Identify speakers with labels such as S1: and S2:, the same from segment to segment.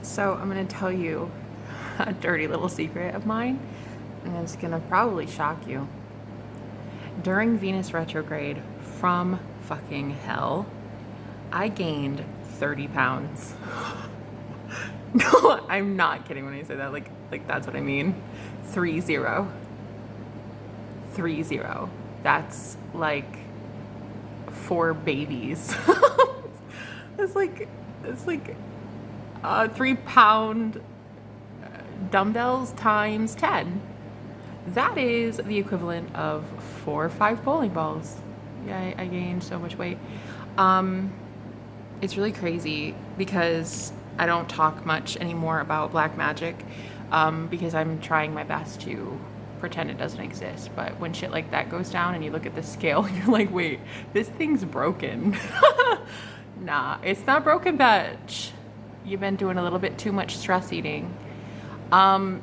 S1: So I'm going to tell you a dirty little secret of mine, and it's going to probably shock you. During Venus retrograde from fucking hell, I gained 30 pounds. No, I'm not kidding when I say that. Like that's what I mean. 30. 30. That's like 4 babies. It's like 3-pound dumbbells times 10. That is the equivalent of 4 or 5 bowling balls. Yeah, I gained so much weight. It's really crazy because I don't talk much anymore about black magic because I'm trying my best to pretend it doesn't exist. But when shit like that goes down and you look at the scale, you're like, wait, this thing's broken. Nah, it's not broken, bitch. You've been doing a little bit too much stress eating.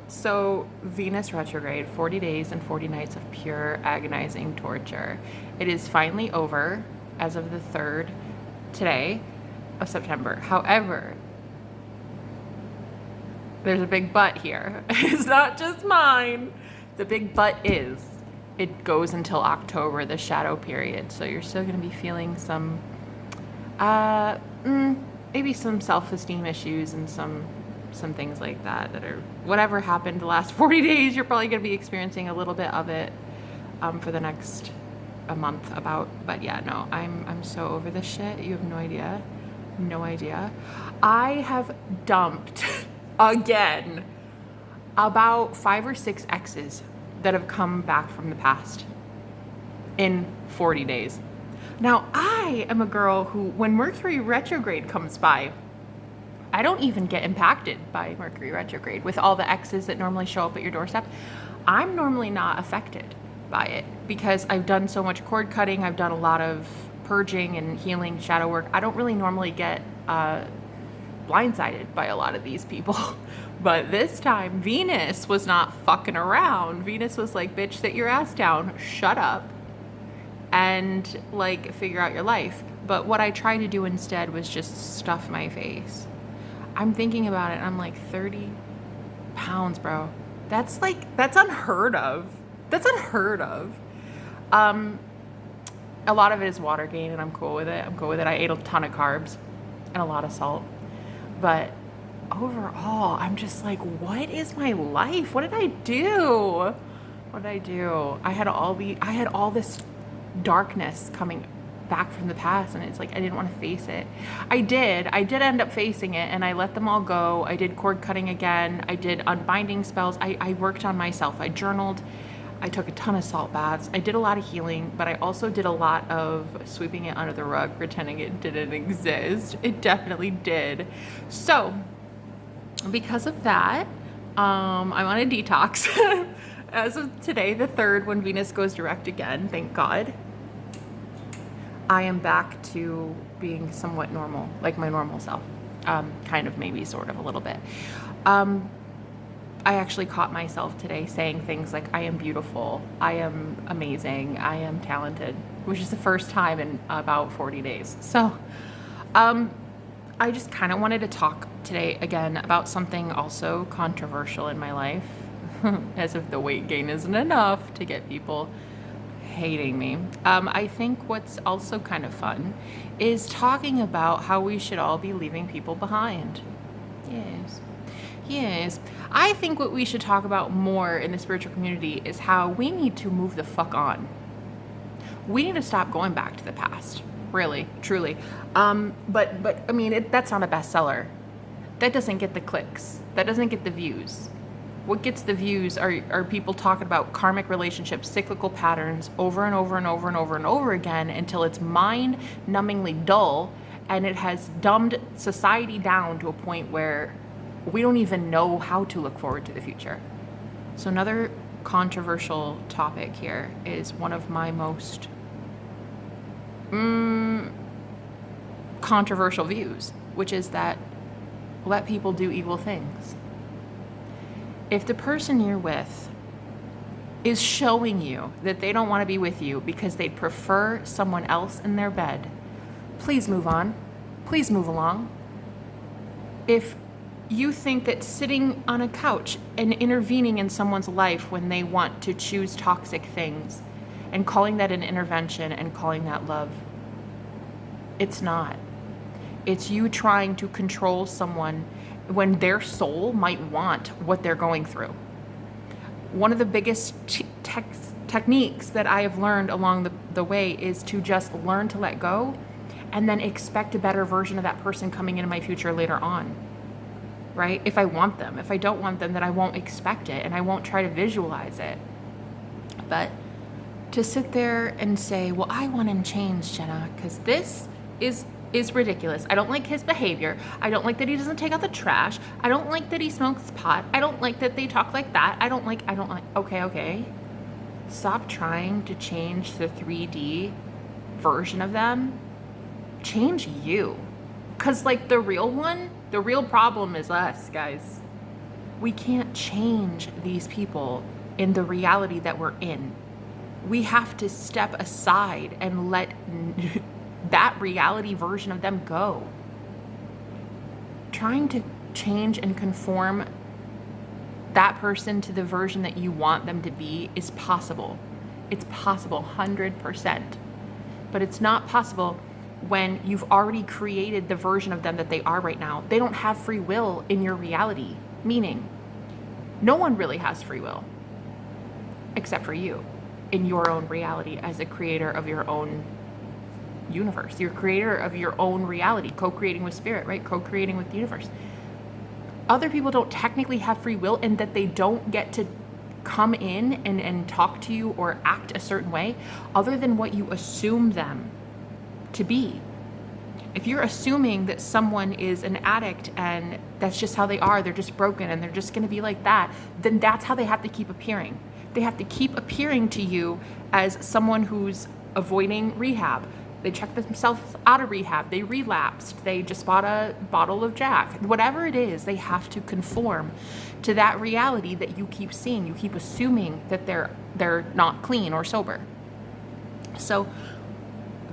S1: So Venus retrograde, 40 days and 40 nights of pure agonizing torture. It is finally over as of the 3rd today of September. However, there's a big but here. It's not just mine. The big but is it goes until October, the shadow period. So you're still going to be feeling some, maybe some self-esteem issues and some things like that are whatever happened the last 40 days. You're probably going to be experiencing a little bit of it for the next a month about. But yeah, no, I'm so over this shit. You have no idea. I have dumped again about 5 or 6 exes that have come back from the past in 40 days. Now, I am a girl who, when Mercury retrograde comes by, I don't even get impacted by Mercury retrograde with all the exes that normally show up at your doorstep. I'm normally not affected by it because I've done so much cord cutting. I've done a lot of purging and healing shadow work. I don't really normally get blindsided by a lot of these people. But this time, Venus was not fucking around. Venus was like, bitch, sit your ass down, shut up, and like figure out your life. But what I tried to do instead was just stuff my face. I'm thinking about it and I'm like, 30 pounds, bro. That's unheard of. That's unheard of. A lot of it is water gain and I'm cool with it. I ate a ton of carbs and a lot of salt. But overall, I'm just like, what is my life? What did I do? I had all this darkness coming back from the past, and it's like I didn't want to face it. I did end up facing it, and I let them all go. I did cord cutting again. I did unbinding spells. I worked on myself. I journaled. I took a ton of salt baths. I did a lot of healing, but I also did a lot of sweeping it under the rug, pretending it didn't exist. It definitely did. So because of that, I'm on a detox. As of today, the 3rd, when Venus goes direct again, thank God, I am back to being somewhat normal, like my normal self. Kind of, maybe, sort of, a little bit. I actually caught myself today saying things like, I am beautiful, I am amazing, I am talented, which is the first time in about 40 days. So, I just kind of wanted to talk today again about something also controversial in my life, as if the weight gain isn't enough to get people hating me. I think what's also kind of fun is talking about how we should all be leaving people behind. Yes. I think what we should talk about more in the spiritual community is how we need to move the fuck on. We need to stop going back to the past. Really, truly. But I mean, that's not a bestseller. That doesn't get the clicks. That doesn't get the views. What gets the views are people talking about karmic relationships, cyclical patterns over and over and over and over and over again until it's mind-numbingly dull, and it has dumbed society down to a point where we don't even know how to look forward to the future. So another controversial topic here is one of my most controversial views, which is that let people do evil things. If the person you're with is showing you that they don't want to be with you because they'd prefer someone else in their bed, please move on. Please move along. If You think that sitting on a couch and intervening in someone's life when they want to choose toxic things and calling that an intervention and calling that love. It's not. It's you trying to control someone when their soul might want what they're going through. One of the biggest techniques that I have learned along the way is to just learn to let go and then expect a better version of that person coming into my future later on, right? If I want them. If I don't want them, then I won't expect it and I won't try to visualize it. But to sit there and say, well, I want him changed, Jenna, because this is ridiculous. I don't like his behavior. I don't like that he doesn't take out the trash. I don't like that he smokes pot. I don't like that they talk like that. I don't like, okay. Stop trying to change the 3D version of them. Change you. Because like the real problem is us, guys. We can't change these people in the reality that we're in. We have to step aside and let that reality version of them go. Trying to change and conform that person to the version that you want them to be is possible. It's possible 100%. But it's not possible when you've already created the version of them that they are right now. They don't have free will in your reality. Meaning, no one really has free will except for you in your own reality as a creator of your own universe. You're creator of your own reality, co-creating with spirit, right? Co-creating with the universe. Other people don't technically have free will in that they don't get to come in and talk to you or act a certain way other than what you assume them to be. If you're assuming that someone is an addict and that's just how they are, they're just broken and they're just going to be like that, then that's how they have to keep appearing. They have to keep appearing to you as someone who's avoiding rehab. They checked themselves out of rehab. They relapsed. They just bought a bottle of Jack. Whatever it is, they have to conform to that reality that you keep seeing. You keep assuming that they're not clean or sober. So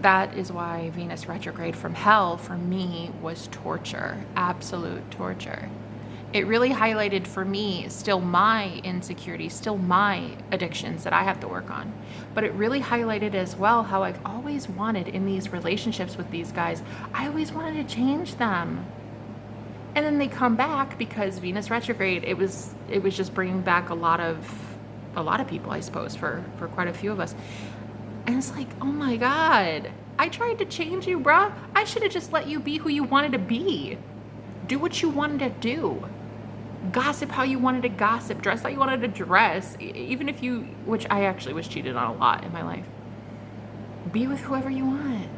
S1: that is why Venus retrograde from hell for me was torture, absolute torture. It really highlighted for me still my insecurities, still my addictions that I have to work on. But it really highlighted as well how I've always wanted in these relationships with these guys, I always wanted to change them. And then they come back because Venus retrograde, it was just bringing back a lot of people, I suppose, for quite a few of us. And it's like, oh my God, I tried to change you, bruh. I should have just let you be who you wanted to be. Do what you wanted to do. Gossip how you wanted to gossip. Dress how you wanted to dress. Even if you, which I actually was cheated on a lot in my life. Be with whoever you want.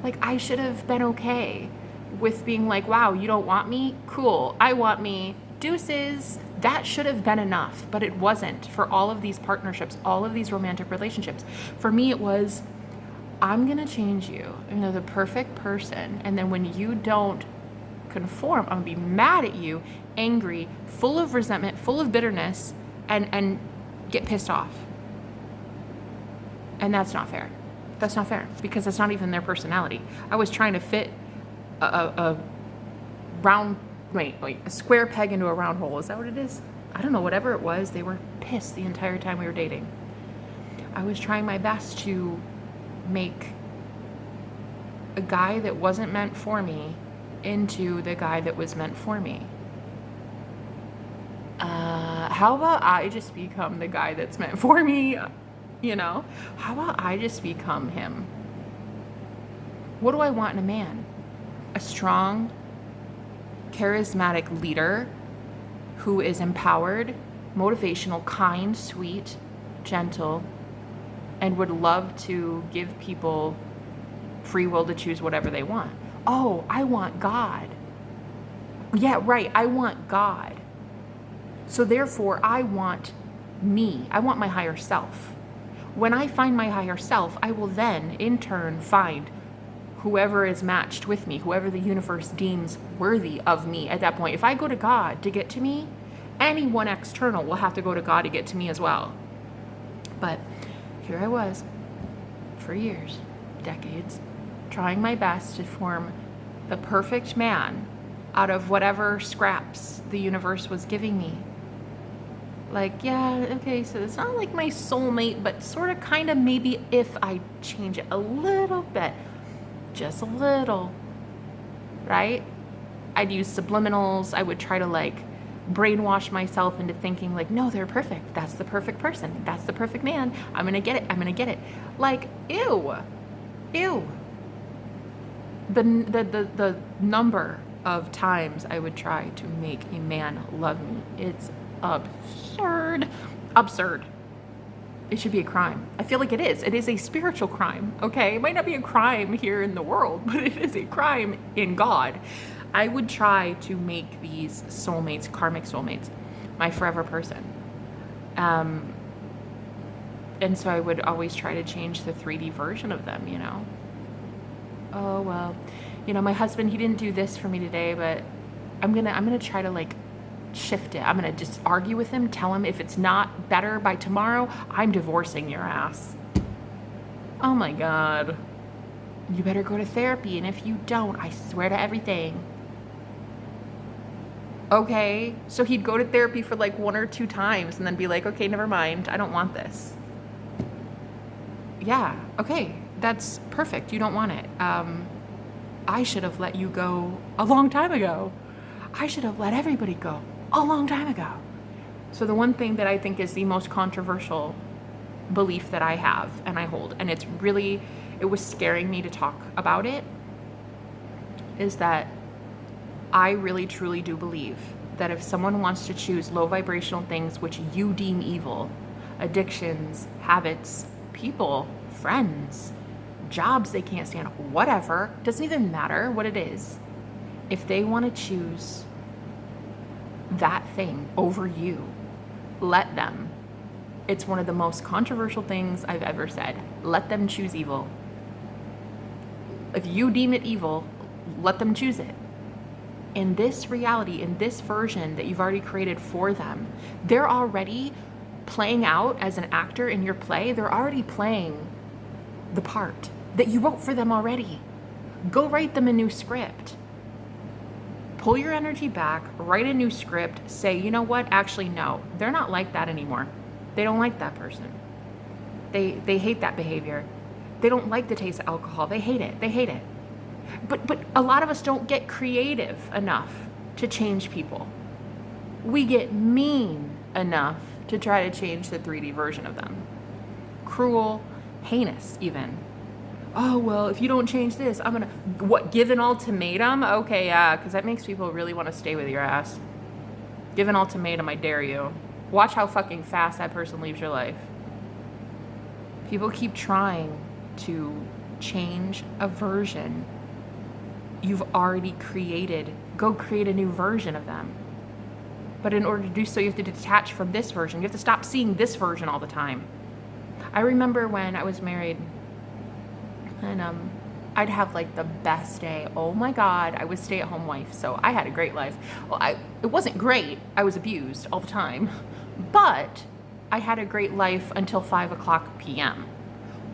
S1: Like, I should have been okay with being like, wow, you don't want me? Cool. I want me. Deuces. That should have been enough, but it wasn't for all of these partnerships, all of these romantic relationships. For me, it was, I'm going to change you. You're the perfect person. And then when you don't conform, I'm going to be mad at you, angry, full of resentment, full of bitterness, and get pissed off. And that's not fair. That's not fair because that's not even their personality. I was trying to fit a square peg into a round hole. Is that what it is? I don't know. Whatever it was, they were pissed the entire time we were dating. I was trying my best to make a guy that wasn't meant for me into the guy that was meant for me. How about I just become the guy that's meant for me? You know? How about I just become him? What do I want in a man? A strong, charismatic leader who is empowered, motivational, kind, sweet, gentle, and would love to give people free will to choose whatever they want. Oh, I want God. Yeah, right. I want God. So therefore, I want me. I want my higher self. When I find my higher self, I will then, in turn, find whoever is matched with me, whoever the universe deems worthy of me at that point. If I go to God to get to me, anyone external will have to go to God to get to me as well. But here I was, for years, decades, trying my best to form the perfect man out of whatever scraps the universe was giving me. Like, yeah, okay, so it's not like my soulmate, but sort of kind of maybe if I change it a little bit, just a little, right? I'd use subliminals. I would try to like brainwash myself into thinking like, no, they're perfect. That's the perfect person. That's the perfect man. I'm going to get it. I'm going to get it. Like, ew. The number of times I would try to make a man love me, it's absurd. It should be a crime. I feel like it is. It is a spiritual crime, okay? It might not be a crime here in the world, but it is a crime in God. I would try to make these soulmates, karmic soulmates, my forever person. And so I would always try to change the 3D version of them, you know? Oh, well, you know, my husband, he didn't do this for me today, but I'm gonna try to like shift it. I'm gonna just argue with him, tell him if it's not better by tomorrow, I'm divorcing your ass. Oh my God. You better go to therapy, and if you don't, I swear to everything. Okay, so he'd go to therapy for like 1 or 2 times and then be like, okay, never mind, I don't want this. Yeah, okay, that's perfect, you don't want it. I should have let you go a long time ago. I should have let everybody go a long time ago. So the one thing that I think is the most controversial belief that I have and I hold, and it was scaring me to talk about it, is that I really truly do believe that if someone wants to choose low vibrational things which you deem evil, addictions, habits, people, friends, jobs they can't stand, whatever, doesn't even matter what it is, if they want to choose that thing over you, let them. It's one of the most controversial things I've ever said. Let them choose evil. If you deem it evil, let them choose it. In this reality, in this version that you've already created for them, they're already playing out as an actor in your play. They're already playing the part that you wrote for them already. Go write them a new script. Pull your energy back, write a new script, say, you know what? Actually, no, they're not like that anymore. They don't like that person. They hate that behavior. They don't like the taste of alcohol. They hate it. But a lot of us don't get creative enough to change people. We get mean enough to try to change the 3D version of them. Cruel, heinous even. Oh, well, if you don't change this, I'm gonna, give an ultimatum? Okay, yeah, because that makes people really want to stay with your ass. Give an ultimatum, I dare you. Watch how fucking fast that person leaves your life. People keep trying to change a version you've already created. Go create a new version of them. But in order to do so, you have to detach from this version. You have to stop seeing this version all the time. I remember when I was married, and I'd have like the best day. Oh my God, I was a stay-at-home wife, so I had a great life. Well, it wasn't great. I was abused all the time, but I had a great life until 5:00 p.m.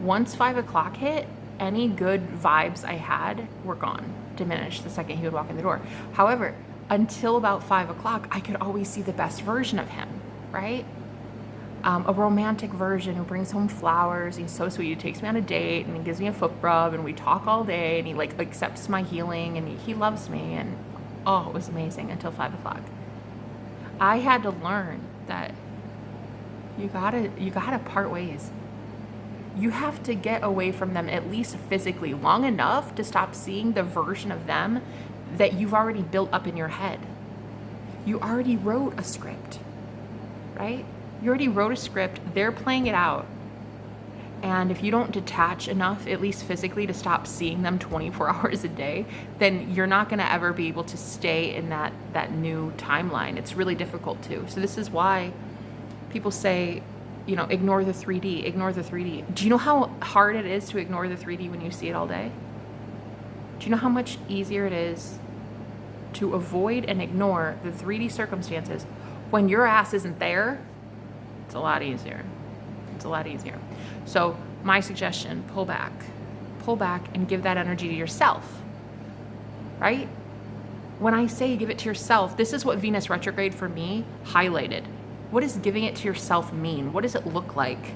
S1: Once 5:00 hit, any good vibes I had were gone, diminished the second he would walk in the door. However, until about 5:00, I could always see the best version of him, right? A romantic version who brings home flowers. He's so sweet. He takes me on a date and he gives me a foot rub and we talk all day and he like accepts my healing and he loves me, and oh, it was amazing until 5:00. I had to learn that you gotta part ways. You have to get away from them, at least physically, long enough to stop seeing the version of them that you've already built up in your head. You already wrote a script, right? You already wrote a script, they're playing it out. And if you don't detach enough, at least physically, to stop seeing them 24 hours a day, then you're not gonna ever be able to stay in that new timeline. It's really difficult to. So this is why people say, you know, ignore the 3D, ignore the 3D. Do you know how hard it is to ignore the 3D when you see it all day? Do you know how much easier it is to avoid and ignore the 3D circumstances when your ass isn't there? It's a lot easier. It's a lot easier. So my suggestion, pull back and give that energy to yourself, right? When I say give it to yourself, this is what Venus retrograde for me highlighted. What does giving it to yourself mean? What does it look like?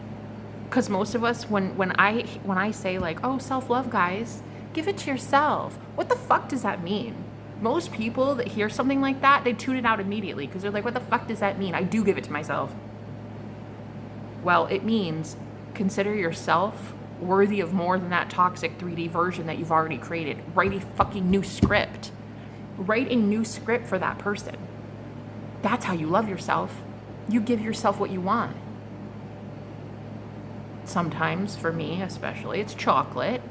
S1: Because most of us, when I say like, oh, self-love, guys, give it to yourself. What the fuck does that mean? Most people that hear something like that, they tune it out immediately because they're like, what the fuck does that mean? I do give it to myself. Well, it means consider yourself worthy of more than that toxic 3D version that you've already created. Write a fucking new script. Write a new script for that person. That's how you love yourself. You give yourself what you want. Sometimes, for me especially, it's chocolate.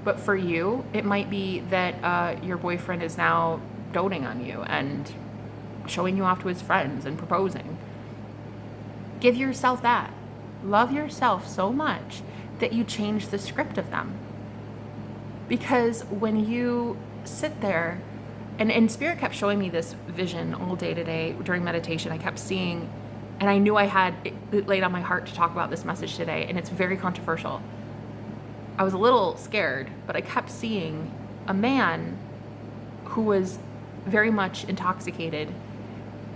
S1: But for you, it might be that your boyfriend is now doting on you and showing you off to his friends and proposing. Give yourself that. Love yourself so much that you change the script of them. Because when you sit there, and Spirit kept showing me this vision all day today during meditation, I kept seeing, and I knew I had it laid on my heart to talk about this message today, and it's very controversial. I was a little scared, but I kept seeing a man who was very much intoxicated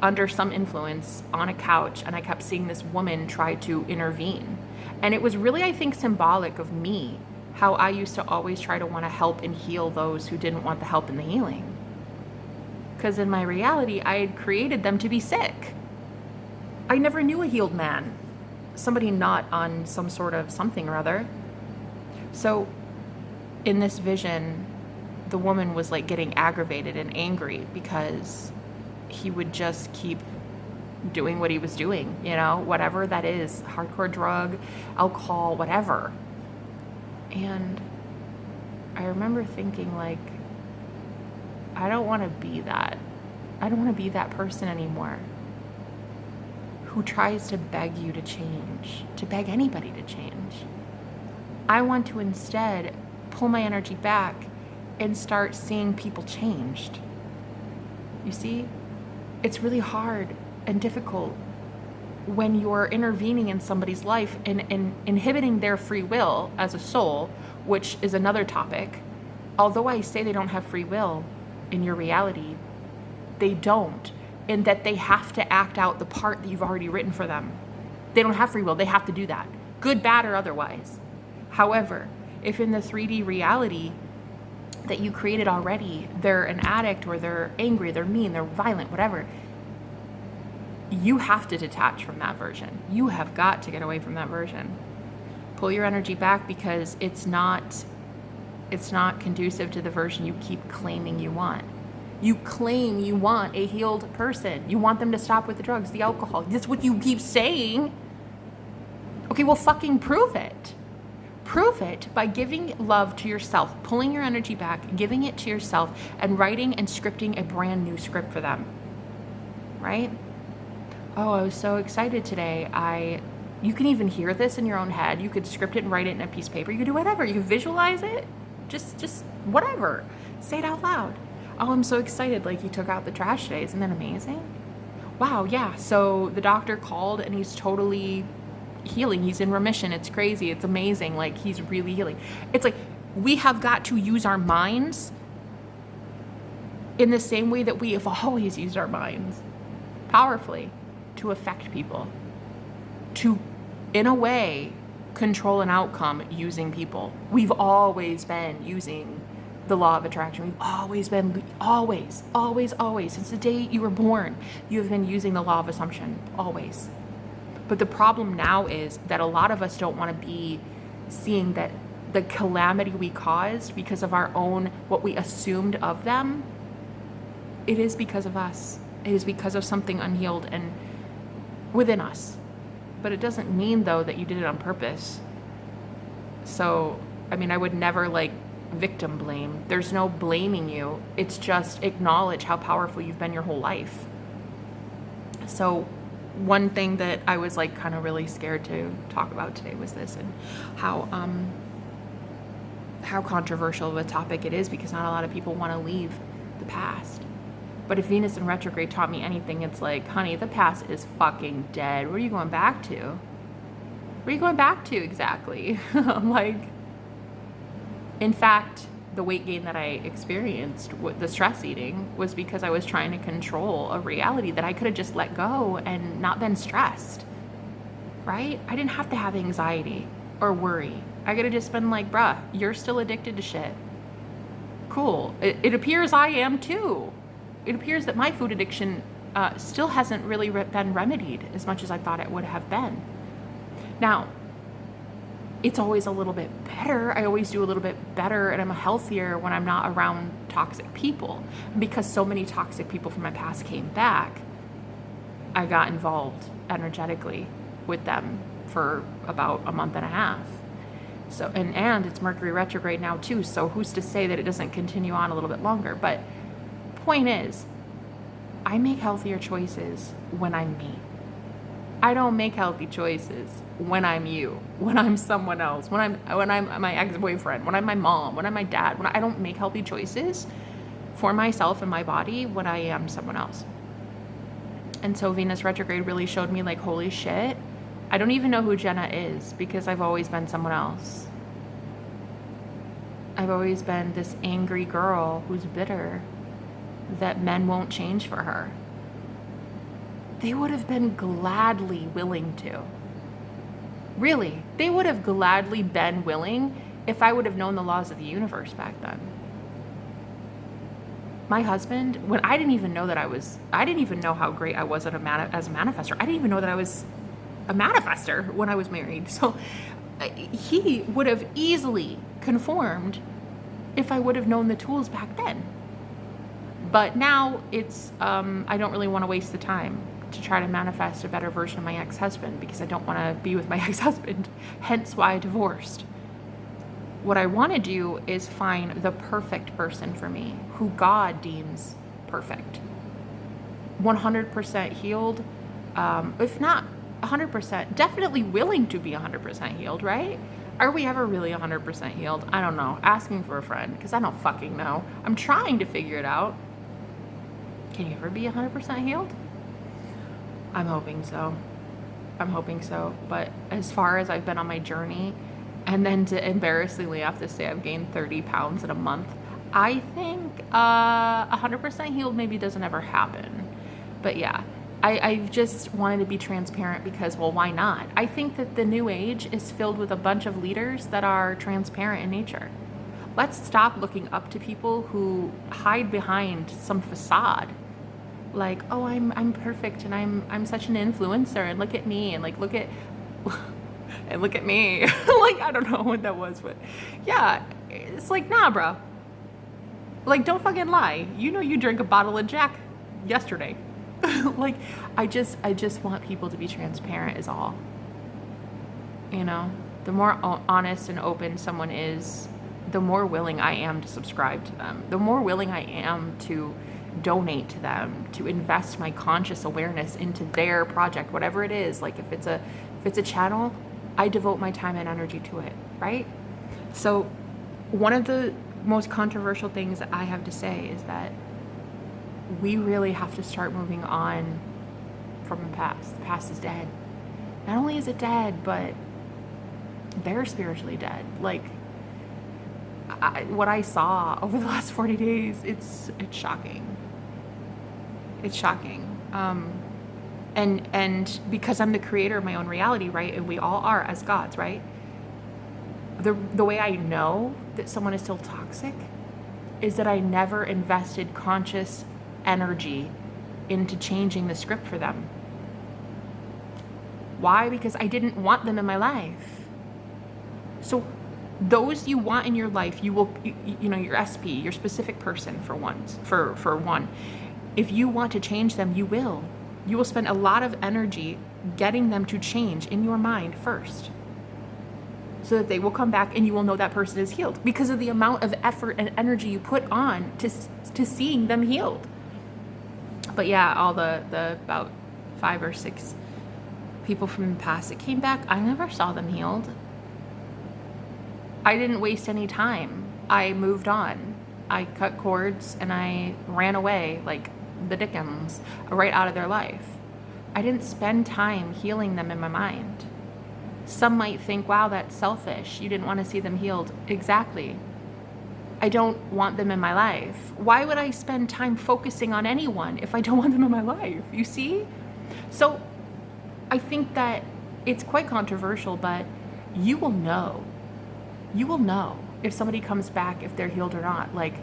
S1: under some influence on a couch, and I kept seeing this woman try to intervene. And it was really, I think, symbolic of me, how I used to always try to want to help and heal those who didn't want the help and the healing. Because in my reality, I had created them to be sick. I never knew a healed man, somebody not on some sort of something or other. So in this vision, the woman was like getting aggravated and angry because he would just keep doing what he was doing, you know, whatever that is, hardcore drug, alcohol, whatever. And I remember thinking like, I don't want to be that. I don't want to be that person anymore who tries to beg you to change, to beg anybody to change. I want to instead pull my energy back and start seeing people changed. You see, it's really hard and difficult when you're intervening in somebody's life and inhibiting their free will as a soul, which is another topic. Although I say they don't have free will, in your reality, they don't, in that they have to act out the part that you've already written for them. They don't have free will, they have to do that, good, bad, or otherwise. However, if in the 3D reality that you created already, they're an addict or they're angry, they're mean, they're violent, whatever, you have to detach from that version. You have got to get away from that version. Pull your energy back because it's not conducive to the version you keep claiming you want. You claim you want a healed person. You want them to stop with the drugs, the alcohol. That's what you keep saying. Okay, well, fucking prove it. Prove it by giving love to yourself, pulling your energy back, giving it to yourself, and writing and scripting a brand new script for them. Right? Oh, I was so excited today. You can even hear this in your own head. You could script it and write it in a piece of paper. You could do whatever. You could visualize it. Just whatever. Say it out loud. Oh, I'm so excited. Like, he took out the trash today. Isn't that amazing? Wow, yeah. So the doctor called and he's totally healing. He's in remission. It's crazy. It's amazing. Like, he's really healing. It's like we have got to use our minds in the same way that we have always used our minds powerfully to affect people, to, in a way, control an outcome using people. We've always been using the law of attraction. We've always been, always, since the day you were born, you have been using the law of assumption, always. But the problem now is that a lot of us don't want to be seeing that the calamity we caused because of our own, what we assumed of them, it is because of us. It is because of something unhealed and within us. But it doesn't mean, though, that you did it on purpose. So, I mean, I would never, victim blame. There's no blaming you. It's just acknowledge how powerful you've been your whole life. So, one thing that I was, kind of really scared to talk about today was this, and how controversial of a topic it is, because not a lot of people want to leave the past. But if Venus in retrograde taught me anything, it's like, honey, the past is fucking dead. What are you going back to? What are you going back to exactly? I'm like, in fact, the weight gain that I experienced with the stress eating was because I was trying to control a reality that I could have just let go and not been stressed, right? I didn't have to have anxiety or worry. I could have just been like, bruh, you're still addicted to shit. Cool. It appears I am too. It appears that my food addiction still hasn't really been remedied as much as I thought it would have been. Now, it's always a little bit better. I always do a little bit better, and I'm healthier when I'm not around toxic people. And because so many toxic people from my past came back, I got involved energetically with them for about a month and a half. So, and it's Mercury retrograde now too, so who's to say that it doesn't continue on a little bit longer? But point is, I make healthier choices when I'm me. I don't make healthy choices when I'm you, when I'm someone else, when I'm my ex-boyfriend, when I'm my mom, when I'm my dad. When I don't make healthy choices for myself and my body when I am someone else. And so Venus retrograde really showed me like, holy shit, I don't even know who Jenna is because I've always been someone else. I've always been this angry girl who's bitter that men won't change for her. They would have been gladly willing to. Really, they would have gladly been willing if I would have known the laws of the universe back then. My husband, when I didn't even know how great I was as a manifester. I didn't even know that I was a manifester when I was married. So he would have easily conformed if I would have known the tools back then. But now it's, I don't really want to waste the time to try to manifest a better version of my ex-husband because I don't want to be with my ex-husband, hence why I divorced. What I want to do is find the perfect person for me, who God deems perfect. 100% healed, if not 100%, definitely willing to be 100% healed, right? Are we ever really 100% healed? I don't know. Asking for a friend, because I don't fucking know. I'm trying to figure it out. Can you ever be 100% healed? I'm hoping so. But as far as I've been on my journey, and then to embarrassingly have to say I've gained 30 pounds in a month, I think 100% healed maybe doesn't ever happen. But yeah, I just wanted to be transparent because, well, why not? I think that the new age is filled with a bunch of leaders that are transparent in nature. Let's stop looking up to people who hide behind some facade. Like, oh, I'm perfect and I'm such an influencer and look at me and like look at me. Like, I don't know what that was, but yeah, it's like, nah, bro. Like, don't fucking lie. You know you drank a bottle of Jack yesterday. Like, I just want people to be transparent is all. You know, the more honest and open someone is, the more willing I am to subscribe to them. The more willing I am to donate to them, to invest my conscious awareness into their project, whatever it is. Like if it's a channel, I devote my time and energy to it, right? So one of the most controversial things that I have to say is that we really have to start moving on from the past. The past is dead. Not only is it dead, but they're spiritually dead. Like, what I saw over the last 40 days, it's shocking. It's shocking. And because I'm the creator of my own reality, right? And we all are as gods, right? The way I know that someone is still toxic is that I never invested conscious energy into changing the script for them. Why? Because I didn't want them in my life. So those you want in your life, you will, you know, your SP, your specific person for one. If you want to change them, you will. You will spend a lot of energy getting them to change in your mind first, so that they will come back and you will know that person is healed because of the amount of effort and energy you put on to seeing them healed. But yeah, all the about 5 or 6 people from the past that came back, I never saw them healed. I didn't waste any time. I moved on. I cut cords and I ran away like the Dickens, right out of their life. I didn't spend time healing them in my mind. Some might think, wow, that's selfish. You didn't want to see them healed. Exactly. I don't want them in my life. Why would I spend time focusing on anyone if I don't want them in my life? You see? So I think that it's quite controversial, but you will know. You will know if somebody comes back, if they're healed or not. Like,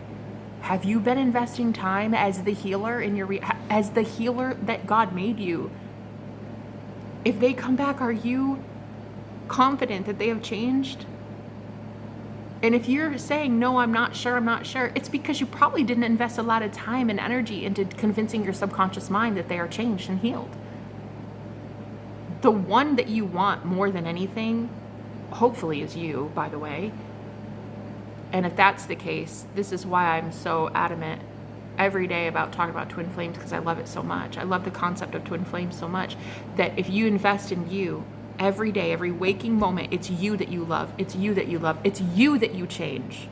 S1: have you been investing time as the healer in your as the healer that God made you? If they come back, are you confident that they have changed? And if you're saying, no, I'm not sure, it's because you probably didn't invest a lot of time and energy into convincing your subconscious mind that they are changed and healed. The one that you want more than anything, hopefully, is you, by the way. And if that's the case, this is why I'm so adamant every day about talking about twin flames, because I love it so much. I love the concept of twin flames so much that if you invest in you, every day, every waking moment, it's you that you love. It's you that you love. It's you that you change.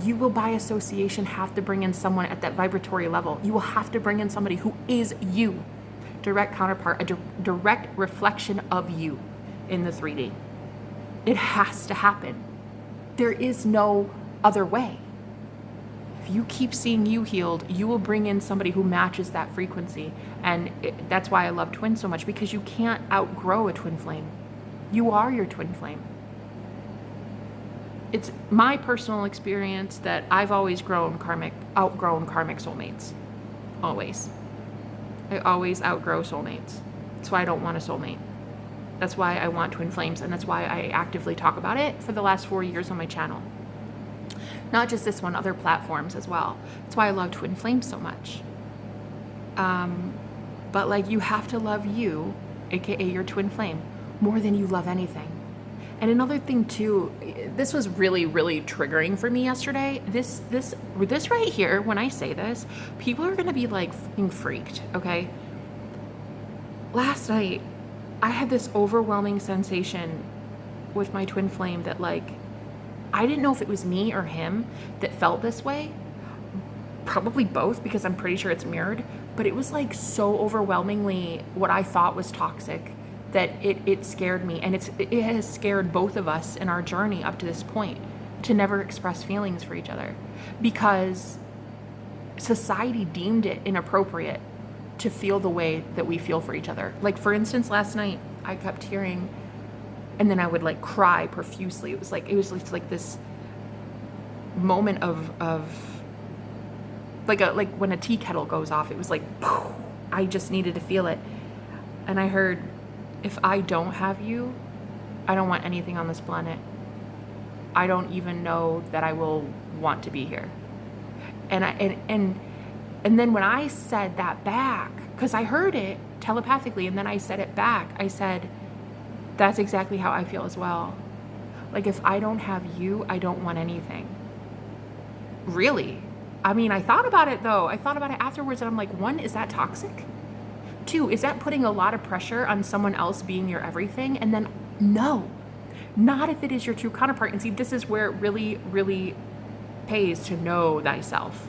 S1: You will, by association, have to bring in someone at that vibratory level. You will have to bring in somebody who is you, direct counterpart, a direct reflection of you in the 3D. It has to happen. There is no other way. If you keep seeing you healed, you will bring in somebody who matches that frequency. And that's why I love twins so much, because you can't outgrow a twin flame. You are your twin flame. It's my personal experience that I've always outgrown karmic soulmates. Always. I always outgrow soulmates. That's why I don't want a soulmate. That's why I want twin flames, and that's why I actively talk about it for the last 4 years on my channel. Not just this one, other platforms as well. That's why I love twin flames so much. But like, you have to love you, aka your twin flame, more than you love anything. And another thing too, this was really, really triggering for me yesterday. This right here, when I say this, people are gonna be like fucking freaked, okay? Last night, I had this overwhelming sensation with my twin flame that like, I didn't know if it was me or him that felt this way. Probably both, because I'm pretty sure it's mirrored. But it was like so overwhelmingly what I thought was toxic that it scared me. And it has scared both of us in our journey up to this point to never express feelings for each other, because society deemed it inappropriate to feel the way that we feel for each other. Like, for instance, last night I kept hearing, and then I would like cry profusely. It was like this moment of like when a tea kettle goes off. It was like, I just needed to feel it. And I heard, if I don't have you, I don't want anything on this planet. I don't even know that I will want to be here. And then when I said that back, because I heard it telepathically, and then I said it back, I said, that's exactly how I feel as well. Like, if I don't have you, I don't want anything. Really? I mean, I thought about it though. I thought about it afterwards, and I'm like, 1, is that toxic? 2, is that putting a lot of pressure on someone else being your everything? And then, no, not if it is your true counterpart. And see, this is where it really, really pays to know thyself.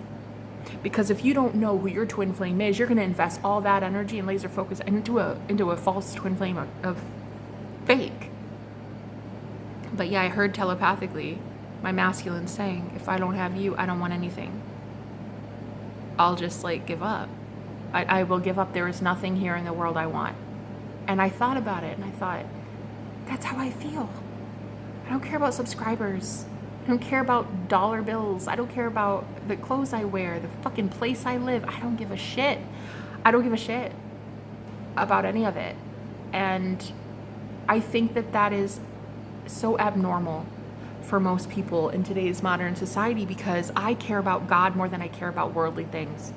S1: Because if you don't know who your twin flame is, you're going to invest all that energy and laser focus into a false twin flame of fake. But yeah, I heard telepathically my masculine saying, if I don't have you, I don't want anything. I'll just like give up. I will give up. There is nothing here in the world I want. And I thought about it, and I thought, that's how I feel. I don't care about subscribers. I don't care about dollar bills. I don't care about the clothes I wear, the fucking place I live. I don't give a shit. I don't give a shit about any of it. And I think that that is so abnormal for most people in today's modern society, because I care about God more than I care about worldly things.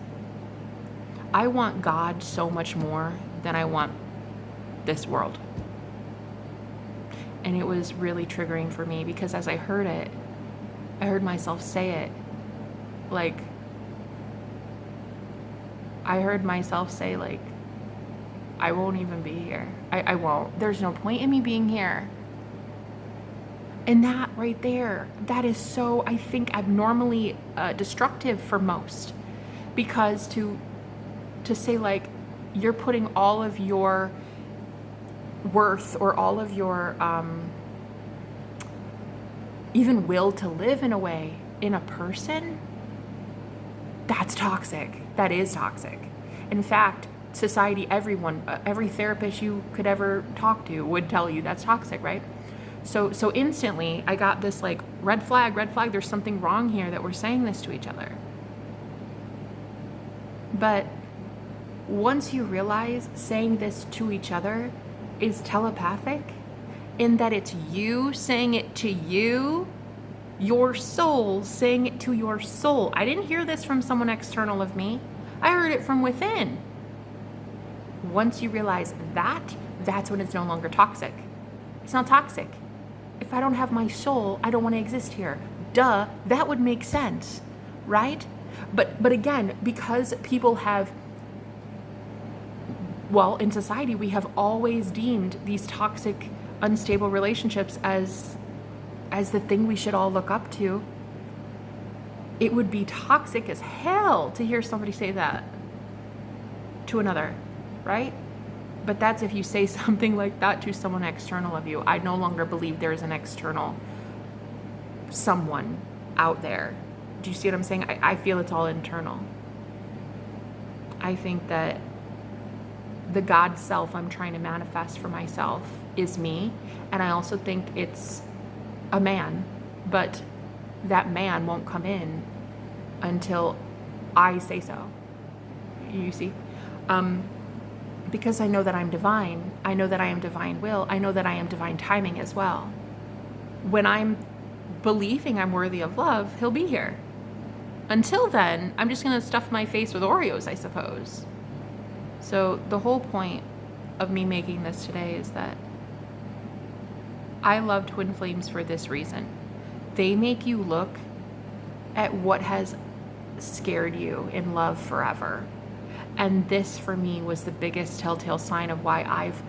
S1: I want God so much more than I want this world. And it was really triggering for me, because as I heard it, I heard myself say it. Like, I heard myself say, like, I won't even be here. I won't. There's no point in me being here. And that right there, that is so, I think, abnormally destructive for most. Because to say, like, you're putting all of your worth or all of your even will to live in a way in a person, that's toxic. That is toxic. In fact, society, everyone, every therapist you could ever talk to would tell you that's toxic, right? So instantly I got this like red flag, there's something wrong here that we're saying this to each other. But once you realize saying this to each other is telepathic, in that it's you saying it to you, your soul saying it to your soul. I didn't hear this from someone external of me. I heard it from within. Once you realize that, that's when it's no longer toxic. It's not toxic. If I don't have my soul, I don't want to exist here. Duh, that would make sense, right? But again, because people have, well, in society, we have always deemed these toxic, unstable relationships as the thing we should all look up to. It would be toxic as hell to hear somebody say that to another, right? But that's if you say something like that to someone external of you. I no longer believe there is an external someone out there. Do you see what I'm saying? I feel it's all internal. I think that the God self I'm trying to manifest for myself is me. And I also think it's a man, but that man won't come in until I say so. You see? Because I know that I'm divine. I know that I am divine will. I know that I am divine timing as well. When I'm believing I'm worthy of love, he'll be here. Until then, I'm just going to stuff my face with Oreos, I suppose. So the whole point of me making this today is that I love twin flames for this reason. They make you look at what has scared you in love forever. And this for me was the biggest telltale sign of why I've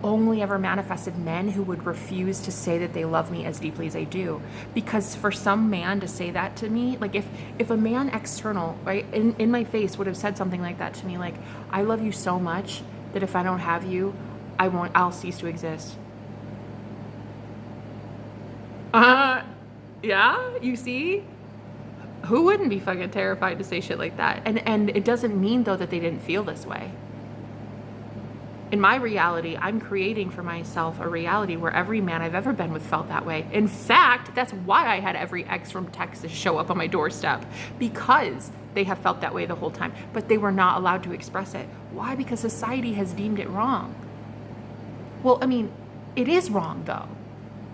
S1: only ever manifested men who would refuse to say that they love me as deeply as they do. Because for some man to say that to me, like if a man external, right, in my face would have said something like that to me, like, I love you so much that if I don't have you, I'll cease to exist. Yeah, you see? Who wouldn't be fucking terrified to say shit like that? And it doesn't mean, though, that they didn't feel this way. In my reality, I'm creating for myself a reality where every man I've ever been with felt that way. In fact, that's why I had every ex from Texas show up on my doorstep, because they have felt that way the whole time, but they were not allowed to express it. Why? Because society has deemed it wrong. Well, I mean, it is wrong, though.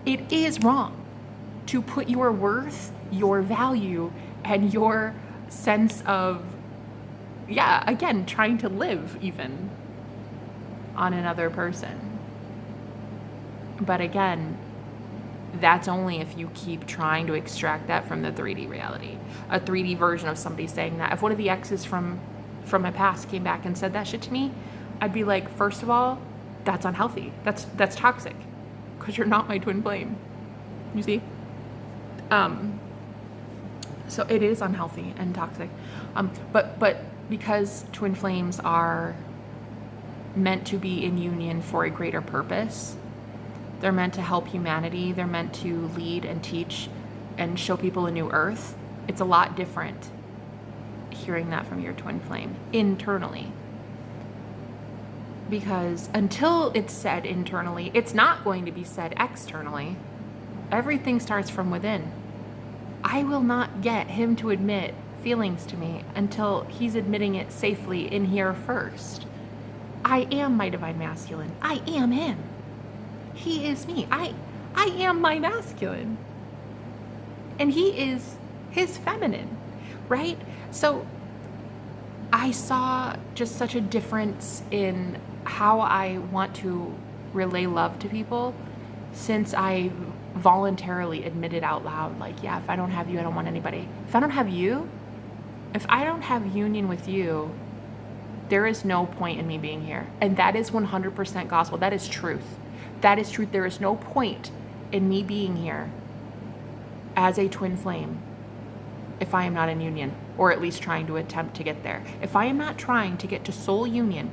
S1: It is wrong to put your worth, your value, and your sense of, again, trying to live even on another person. But again, that's only if you keep trying to extract that from the 3D reality. A 3D version of somebody saying that. If one of the exes from my past came back and said that shit to me, I'd be like, first of all, that's unhealthy. That's toxic, because you're not my twin flame. You see? So it is unhealthy and toxic. But because twin flames are meant to be in union for a greater purpose, they're meant to help humanity, they're meant to lead and teach and show people a new earth. It's a lot different hearing that from your twin flame internally. Because until it's said internally, it's not going to be said externally. Everything starts from within. I will not get him to admit feelings to me until he's admitting it safely in here first. I am my divine masculine. I am him. He is me. I am my masculine. And he is his feminine, right? So I saw just such a difference in how I want to relay love to people since I voluntarily admitted out loud, like, yeah, if I don't have you, I don't want anybody. If I don't have you, if I don't have union with you, there is no point in me being here. And that is 100% gospel. That is truth. That is truth. There is no point in me being here as a twin flame if I am not in union, or at least trying to attempt to get there. If I am not trying to get to soul union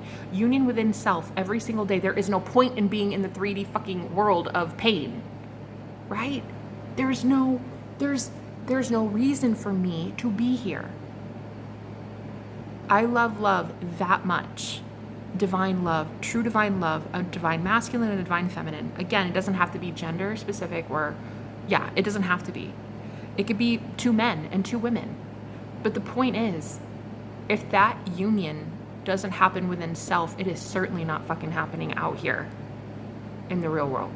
S1: within self every single day, there is no point in being in the 3D fucking world of pain, right? There's no reason for me to be here. I love love that much. Divine love, true divine love, a divine masculine and a divine feminine. Again, it doesn't have to be gender specific it doesn't have to be. It could be 2 men and 2 women. But the point is, if that union doesn't happen within self, it is certainly not fucking happening out here in the real world.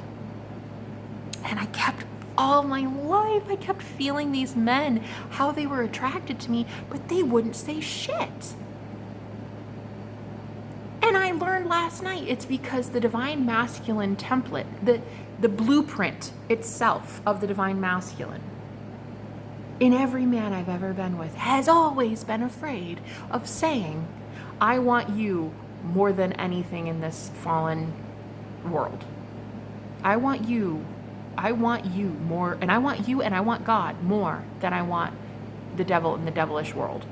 S1: And all my life, I kept feeling these men, how they were attracted to me, but they wouldn't say shit. And I learned last night, it's because the divine masculine template, the blueprint itself of the divine masculine, in every man I've ever been with, has always been afraid of saying, I want you more than anything in this fallen world. I want you more, and I want you and I want God more than I want the devil and the devilish world.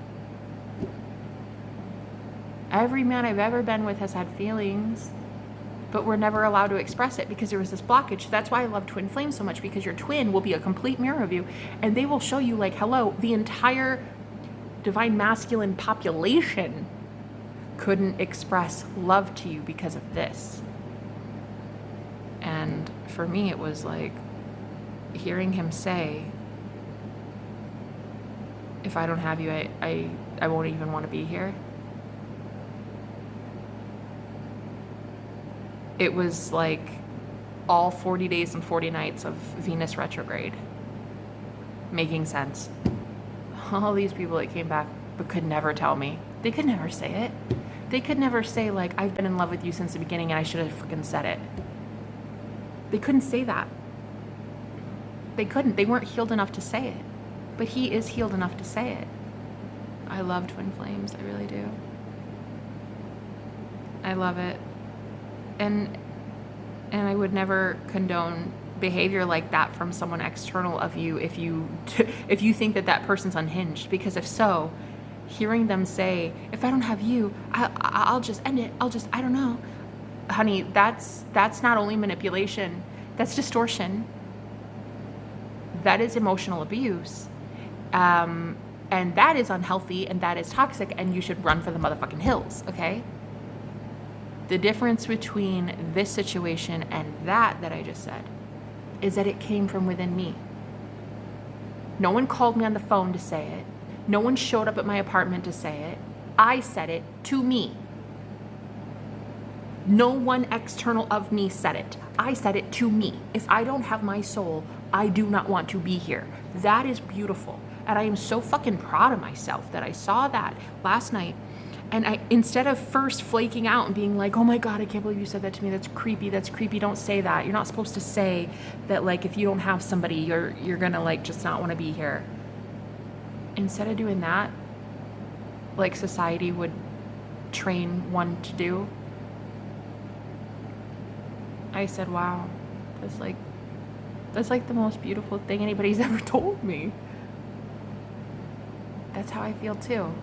S1: Every man I've ever been with has had feelings, but we're never allowed to express it because there was this blockage. That's why I love twin flames so much, because your twin will be a complete mirror of you, and they will show you, like, hello, the entire divine masculine population couldn't express love to you because of this. And for me, it was like hearing him say, if I don't have you, I won't even want to be here. It was like all 40 days and 40 nights of Venus retrograde making sense. All these people that came back but could never tell me. They could never say it. They could never say, like, I've been in love with you since the beginning and I should have freaking said it. They couldn't say that. They couldn't. They weren't healed enough to say it. But he is healed enough to say it. I love twin flames. I really do. I love it. And I would never condone behavior like that from someone external of you if you think that person's unhinged. Because if so, hearing them say, if I don't have you, I'll just end it. I don't know. Honey, that's not only manipulation, that's distortion. That is emotional abuse. And that is unhealthy, and that is toxic, and you should run for the motherfucking hills, okay? The difference between this situation and that I just said is that it came from within me. No one called me on the phone to say it. No one showed up at my apartment to say it. I said it to me. No one external of me said it. I said it to me. If I don't have my soul, I do not want to be here. That is beautiful. And I am so fucking proud of myself that I saw that last night. And I, instead of first flaking out and being like, oh my God, I can't believe you said that to me. That's creepy. Don't say that. You're not supposed to say that, like, if you don't have somebody, you're gonna, like, just not want to be here. Instead of doing that, like society would train one to do, I said, wow, that's like the most beautiful thing anybody's ever told me. That's how I feel too.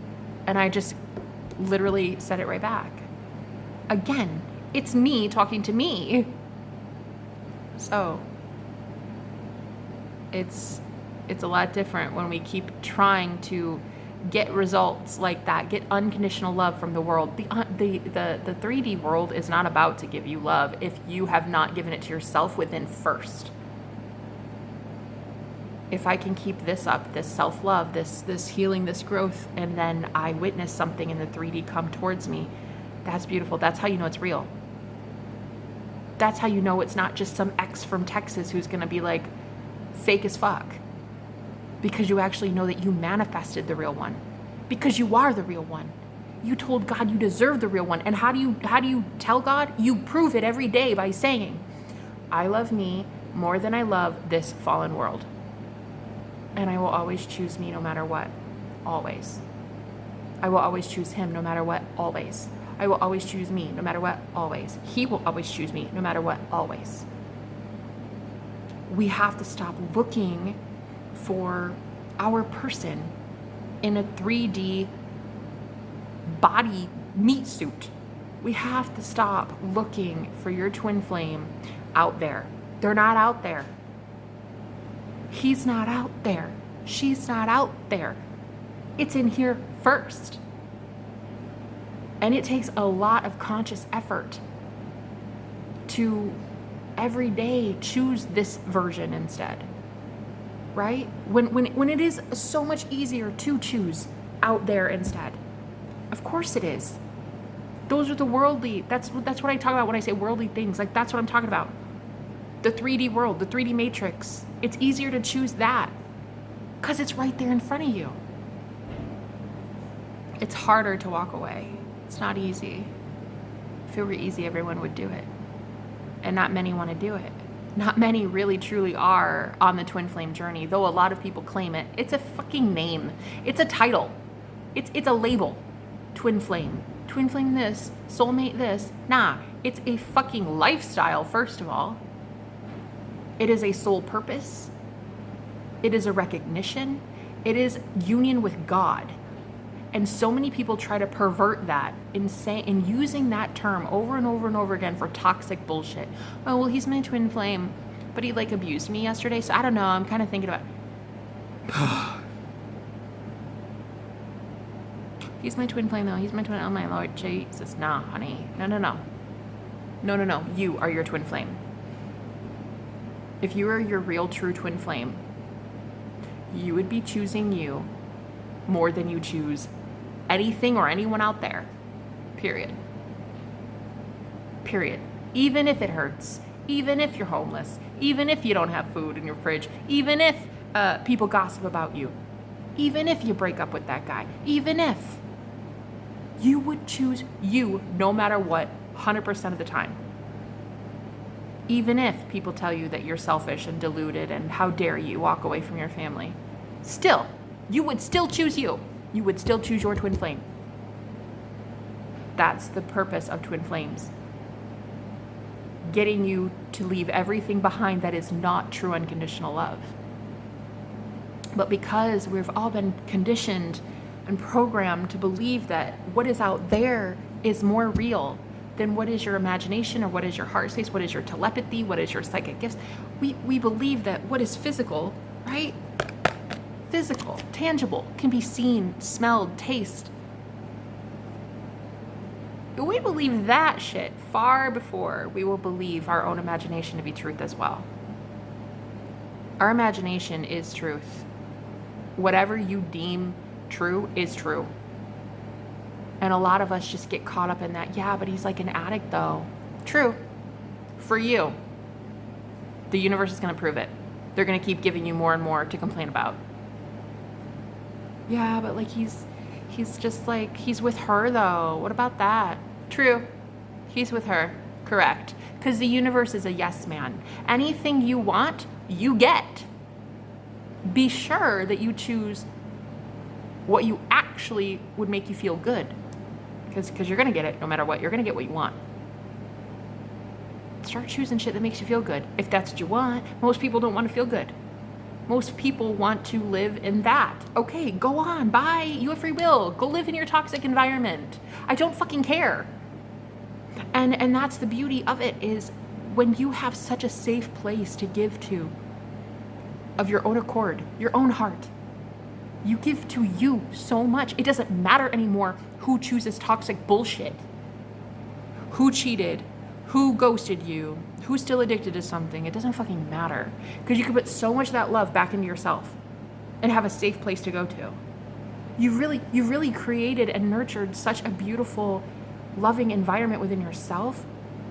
S1: And I just literally said it right back. Again, it's me talking to me. So it's a lot different when we keep trying to get results like that, get unconditional love from the world. The 3D world is not about to give you love if you have not given it to yourself within first. If I can keep this up, this self-love, this healing, this growth, and then I witness something in the 3D come towards me, that's beautiful. That's how you know it's real. That's how you know it's not just some ex from Texas who's gonna be like fake as fuck. Because you actually know that you manifested the real one. Because you are the real one. You told God you deserve the real one. And how do you tell God? You prove it every day by saying, I love me more than I love this fallen world. And I will always choose me no matter what. Always. I will always choose him no matter what. Always. I will always choose me no matter what. Always. He will always choose me no matter what. Always. We have to stop looking for our person in a 3D body meat suit. We have to stop looking for your twin flame out there. They're not out there. He's not out there. She's not out there. It's in here first. And it takes a lot of conscious effort to every day choose this version instead, right? When it is so much easier to choose out there instead. Of course it is. Those are the worldly, that's what I talk about when I say worldly things. Like, that's what I'm talking about. The 3D world, the 3D matrix. It's easier to choose that because it's right there in front of you. It's harder to walk away. It's not easy. If it were easy, everyone would do it. And not many want to do it. Not many really truly are on the twin flame journey, though a lot of people claim it. It's a fucking name. It's a title. It's a label. Twin flame. Twin flame this. Soulmate this. Nah, it's a fucking lifestyle, first of all. It is a soul purpose. It is a recognition. It is union with God. And so many people try to pervert that in using that term over and over and over again for toxic bullshit. Oh, well, he's my twin flame, but he like abused me yesterday, so I don't know. I'm kind of thinking about He's my twin flame, though. He's my twin. Oh, my Lord Jesus. Nah, honey. No. You are your twin flame. If you are your real, true twin flame, you would be choosing you more than you choose anything or anyone out there. Period. Even if it hurts, even if you're homeless, even if you don't have food in your fridge, even if people gossip about you, even if you break up with that guy, even if you would choose you no matter what, 100% of the time. Even if people tell you that you're selfish and deluded and how dare you walk away from your family, still, you would still choose you. You would still choose your twin flame. That's the purpose of twin flames. Getting you to leave everything behind that is not true unconditional love. But because we've all been conditioned and programmed to believe that what is out there is more real than what is your imagination or what is your heart space, what is your telepathy, what is your psychic gifts. We believe that what is physical, right? Physical, tangible, can be seen, smelled, tasted. We believe that shit far before we will believe our own imagination to be truth as well. Our imagination is truth. Whatever you deem true is true. And a lot of us just get caught up in that. Yeah, but he's like an addict though. True. For you. The universe is going to prove it. They're going to keep giving you more and more to complain about. Yeah, but like he's just like, he's with her though. What about that? True. He's with her. Correct. Because the universe is a yes man. Anything you want, you get. Be sure that you choose what you actually would make you feel good. Because you're going to get it no matter what. You're going to get what you want. Start choosing shit that makes you feel good. If that's what you want. Most people don't want to feel good. Most people want to live in that. Okay, go on. Bye. You have free will. Go live in your toxic environment. I don't fucking care. And that's the beauty of it, is when you have such a safe place to give to of your own accord, your own heart. You give to you so much. It doesn't matter anymore who chooses toxic bullshit, who cheated, who ghosted you, who's still addicted to something. It doesn't fucking matter, because you can put so much of that love back into yourself and have a safe place to go to. You really created and nurtured such a beautiful, loving environment within yourself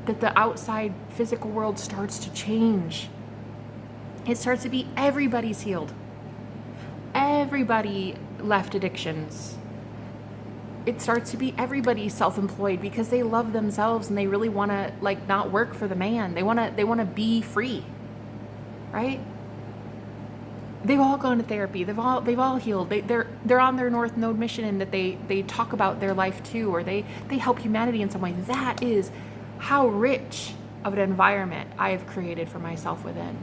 S1: that the outside physical world starts to change. It starts to be everybody's healed. Everybody left addictions. It starts to be everybody self-employed because they love themselves and they really want to like not work for the man. They want to be free. Right? They've all gone to therapy. They've all healed. They're on their North Node mission, and that they talk about their life too, or they help humanity in some way. That is how rich of an environment I have created for myself within.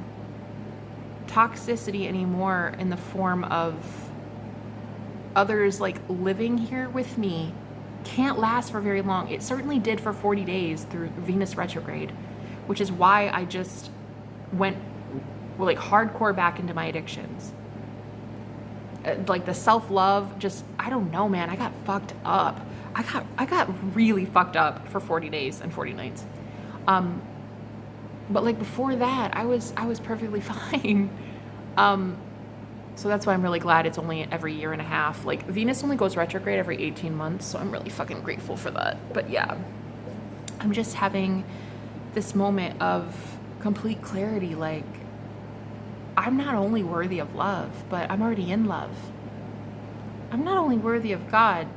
S1: Toxicity anymore in the form of others like living here with me can't last for very long. It certainly did for 40 days through Venus retrograde, which is why I just went like hardcore back into my addictions. like the self-love, just, I don't know, man. I got fucked up. I got really fucked up for 40 days and 40 nights. But like before that, I was perfectly fine. So that's why I'm really glad it's only every year and a half. Like Venus only goes retrograde every 18 months, so I'm really fucking grateful for that. But yeah, I'm just having this moment of complete clarity. Like, I'm not only worthy of love, but I'm already in love. I'm not only worthy of God,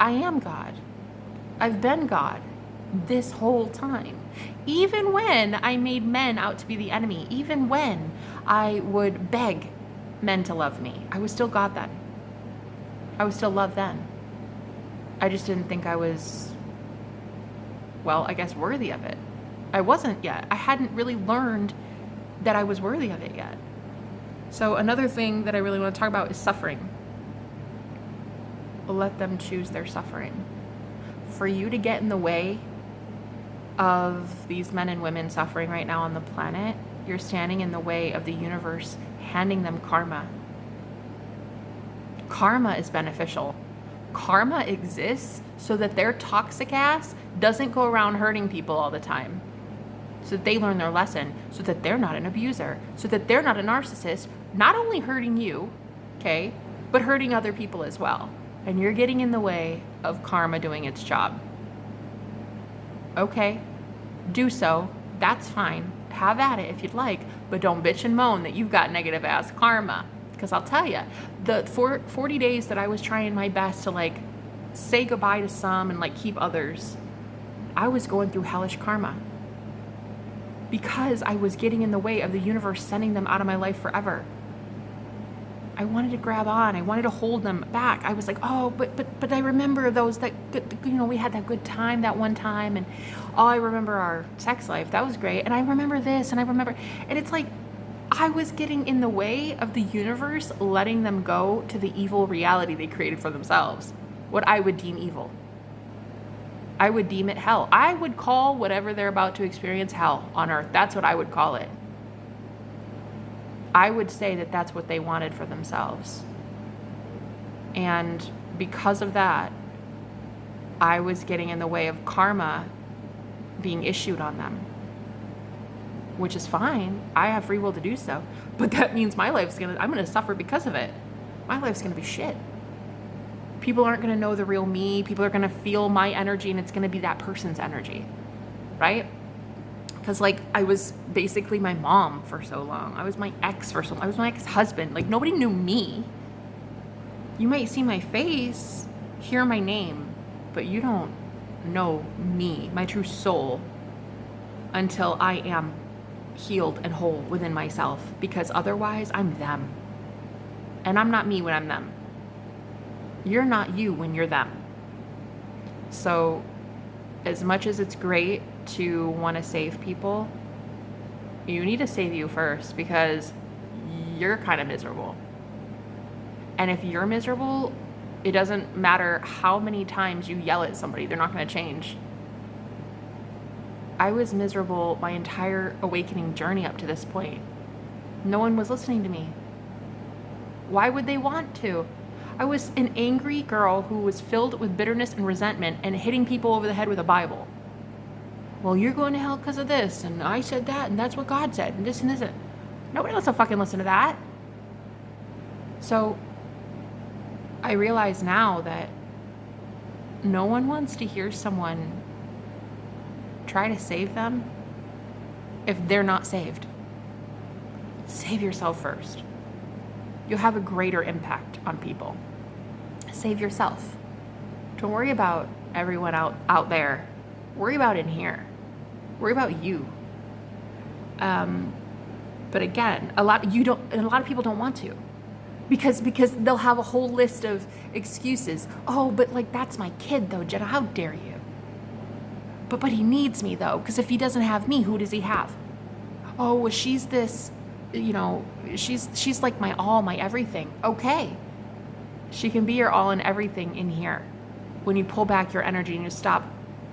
S1: I am God. I've been God this whole time. Even when I made men out to be the enemy, even when I would beg men to love me, I was still God then. I was still love then. I just didn't think I was, well, I guess worthy of it. I wasn't yet. I hadn't really learned that I was worthy of it yet. So another thing that I really want to talk about is suffering. Let them choose their suffering. For you to get in the way of these men and women suffering right now on the planet, you're standing in the way of the universe handing them karma. Karma is beneficial. Karma exists so that their toxic ass doesn't go around hurting people all the time. So that they learn their lesson, so that they're not an abuser, so that they're not a narcissist, not only hurting you, okay, but hurting other people as well. And you're getting in the way of karma doing its job. Okay, do so. That's fine. Have at it if you'd like, but don't bitch and moan that you've got negative ass karma. Because I'll tell you, the 40 days that I was trying my best to like say goodbye to some and like keep others, I was going through hellish karma. Because I was getting in the way of the universe sending them out of my life forever. I wanted to grab on. I wanted to hold them back. I was like, oh, but I remember those that, you know, we had that good time that one time, and oh, I remember our sex life. That was great. And I remember this, and I remember, and it's like, I was getting in the way of the universe letting them go to the evil reality they created for themselves. What I would deem evil. I would deem it hell. I would call whatever they're about to experience hell on earth. That's what I would call it. I would say that that's what they wanted for themselves. And because of that, I was getting in the way of karma being issued on them. Which is fine. I have free will to do so. But that means my life's I'm gonna suffer because of it. My life's gonna be shit. People aren't gonna know the real me. People are gonna feel my energy, and it's gonna be that person's energy. Right? Because like I was basically my mom for so long. I was my ex for so long. I was my ex-husband. Like nobody knew me. You might see my face, hear my name, but you don't know me, my true soul, until I am healed and whole within myself. Because otherwise I'm them. And I'm not me when I'm them. You're not you when you're them. So as much as it's great to want to save people, you need to save you first, because you're kind of miserable. And if you're miserable, it doesn't matter how many times you yell at somebody, they're not going to change. I was miserable my entire awakening journey up to this point. No one was listening to me. Why would they want to? I was an angry girl who was filled with bitterness and resentment and hitting people over the head with a Bible. Well, you're going to hell because of this, and I said that, and that's what God said, and this and this. Nobody wants to fucking listen to that. So I realize now that no one wants to hear someone try to save them if they're not saved. Save yourself first. You'll have a greater impact on people. Save yourself. Don't worry about everyone out there. Worry about in here. Worry about you. But again, a lot of people don't want to. Because they'll have a whole list of excuses. Oh, but like that's my kid though, Jenna, how dare you? But he needs me though, because if he doesn't have me, who does he have? Oh, well, she's this, you know, she's like my all, my everything. Okay. She can be your all and everything in here. When you pull back your energy and you stop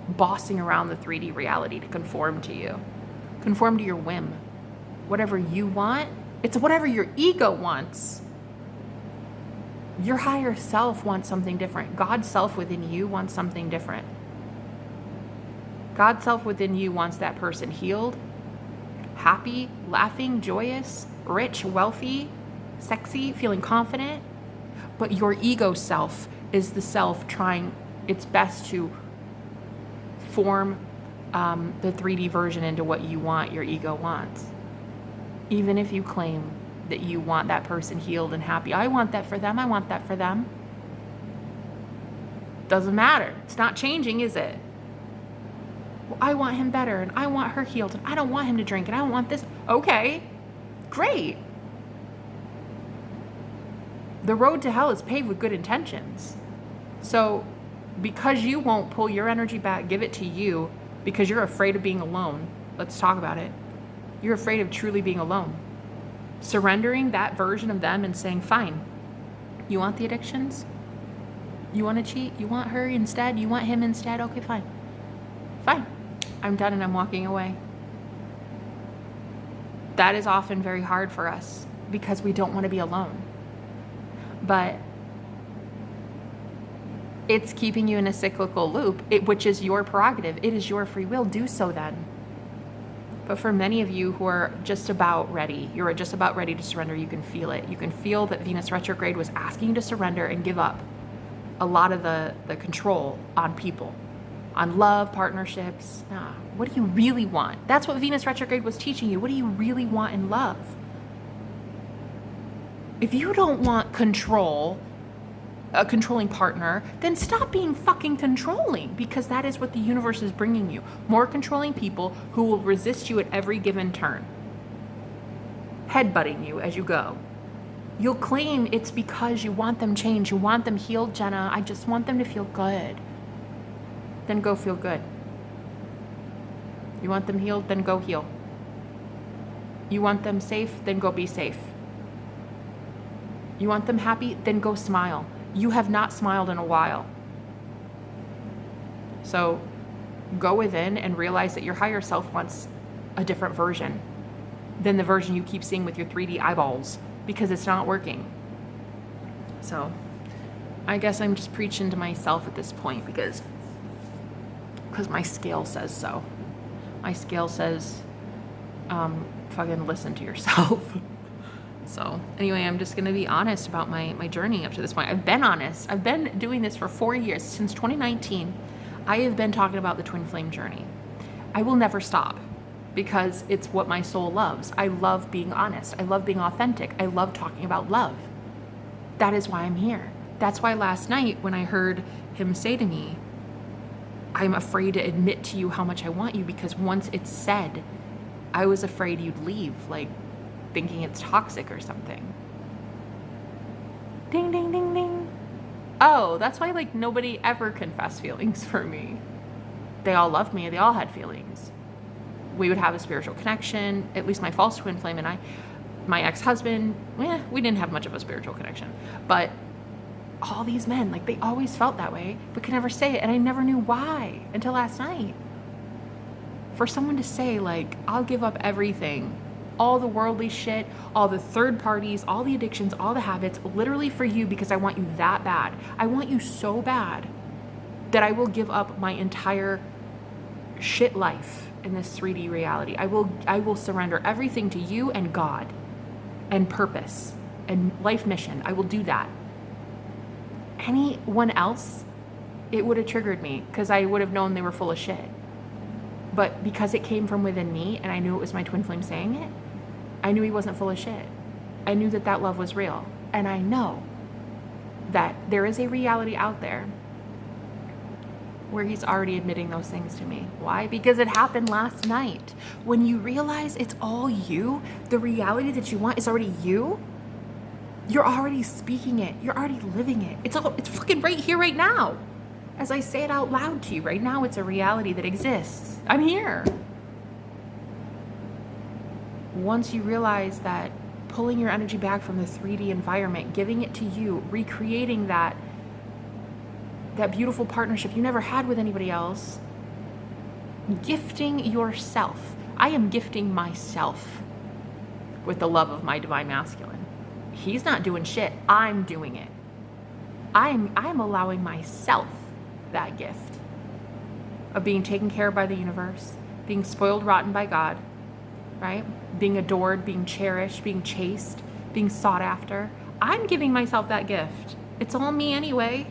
S1: bossing around the 3D reality to conform to you. Conform to your whim. Whatever you want, it's whatever your ego wants. Your higher self wants something different. God's self within you wants something different. God's self within you wants that person healed, happy, laughing, joyous, rich, wealthy, sexy, feeling confident. But your ego self is the self trying its best to form the 3D version into what you want, your ego wants. Even if you claim that you want that person healed and happy. I want that for them. I want that for them. Doesn't matter. It's not changing, is it? Well, I want him better and I want her healed and I don't want him to drink and I don't want this. Okay, great. The road to hell is paved with good intentions. So because you won't pull your energy back, give it to you because you're afraid of being alone. Let's talk about it. You're afraid of truly being alone. Surrendering that version of them and saying, fine, you want the addictions? You want to cheat? You want her instead? You want him instead? Okay, fine. Fine. I'm done and I'm walking away. That is often very hard for us because we don't want to be alone. But it's keeping you in a cyclical loop, which is your prerogative. It is your free will. Do so then. But for many of you who are just about ready, you're just about ready to surrender, you can feel it. You can feel that Venus retrograde was asking you to surrender and give up a lot of the control on people, on love, partnerships. What do you really want? That's what Venus retrograde was teaching you. What do you really want in love? If you don't want control, a controlling partner, then stop being fucking controlling, because that is what the universe is bringing you. More controlling people who will resist you at every given turn, headbutting you as you go. You'll claim it's because you want them changed, you want them healed, Jenna. I just want them to feel good. Then go feel good. You want them healed? Then go heal. You want them safe? Then go be safe. You want them happy? Then go smile. You have not smiled in a while. So go within and realize that your higher self wants a different version than the version you keep seeing with your 3D eyeballs, because it's not working. So I guess I'm just preaching to myself at this point because my scale says so. My scale says, fucking listen to yourself. So anyway, I'm just going to be honest about my journey up to this point. I've been honest. I've been doing this for 4 years. Since 2019, I have been talking about the twin flame journey. I will never stop because it's what my soul loves. I love being honest. I love being authentic. I love talking about love. That is why I'm here. That's why last night when I heard him say to me, I'm afraid to admit to you how much I want you, because once it's said, I was afraid you'd leave, like thinking it's toxic or something. Ding, ding, ding, ding. Oh, that's why like nobody ever confessed feelings for me. They all loved me. They all had feelings. We would have a spiritual connection, at least my false twin flame and I. My ex-husband, we didn't have much of a spiritual connection, but all these men, like they always felt that way, but could never say it. And I never knew why until last night. For someone to say like, I'll give up everything, all the worldly shit, all the third parties, all the addictions, all the habits, literally for you, because I want you that bad. I want you so bad that I will give up my entire shit life in this 3D reality. I will surrender everything to you and God and purpose and life mission. I will do that. Anyone else, it would have triggered me because I would have known they were full of shit. But because it came from within me and I knew it was my twin flame saying it, I knew he wasn't full of shit. I knew that that love was real. And I know that there is a reality out there where he's already admitting those things to me. Why? Because it happened last night. When you realize it's all you, the reality that you want is already you, you're already speaking it. You're already living it. It's fucking right here, right now. As I say it out loud to you right now, it's a reality that exists. I'm here. Once you realize that pulling your energy back from the 3D environment, giving it to you, recreating that beautiful partnership you never had with anybody else, gifting yourself. I am gifting myself with the love of my divine masculine. He's not doing shit. I'm doing it. I'm allowing myself that gift of being taken care of by the universe, being spoiled rotten by God, right? Being adored, being cherished, being chased, being sought after. I'm giving myself that gift. It's all me anyway.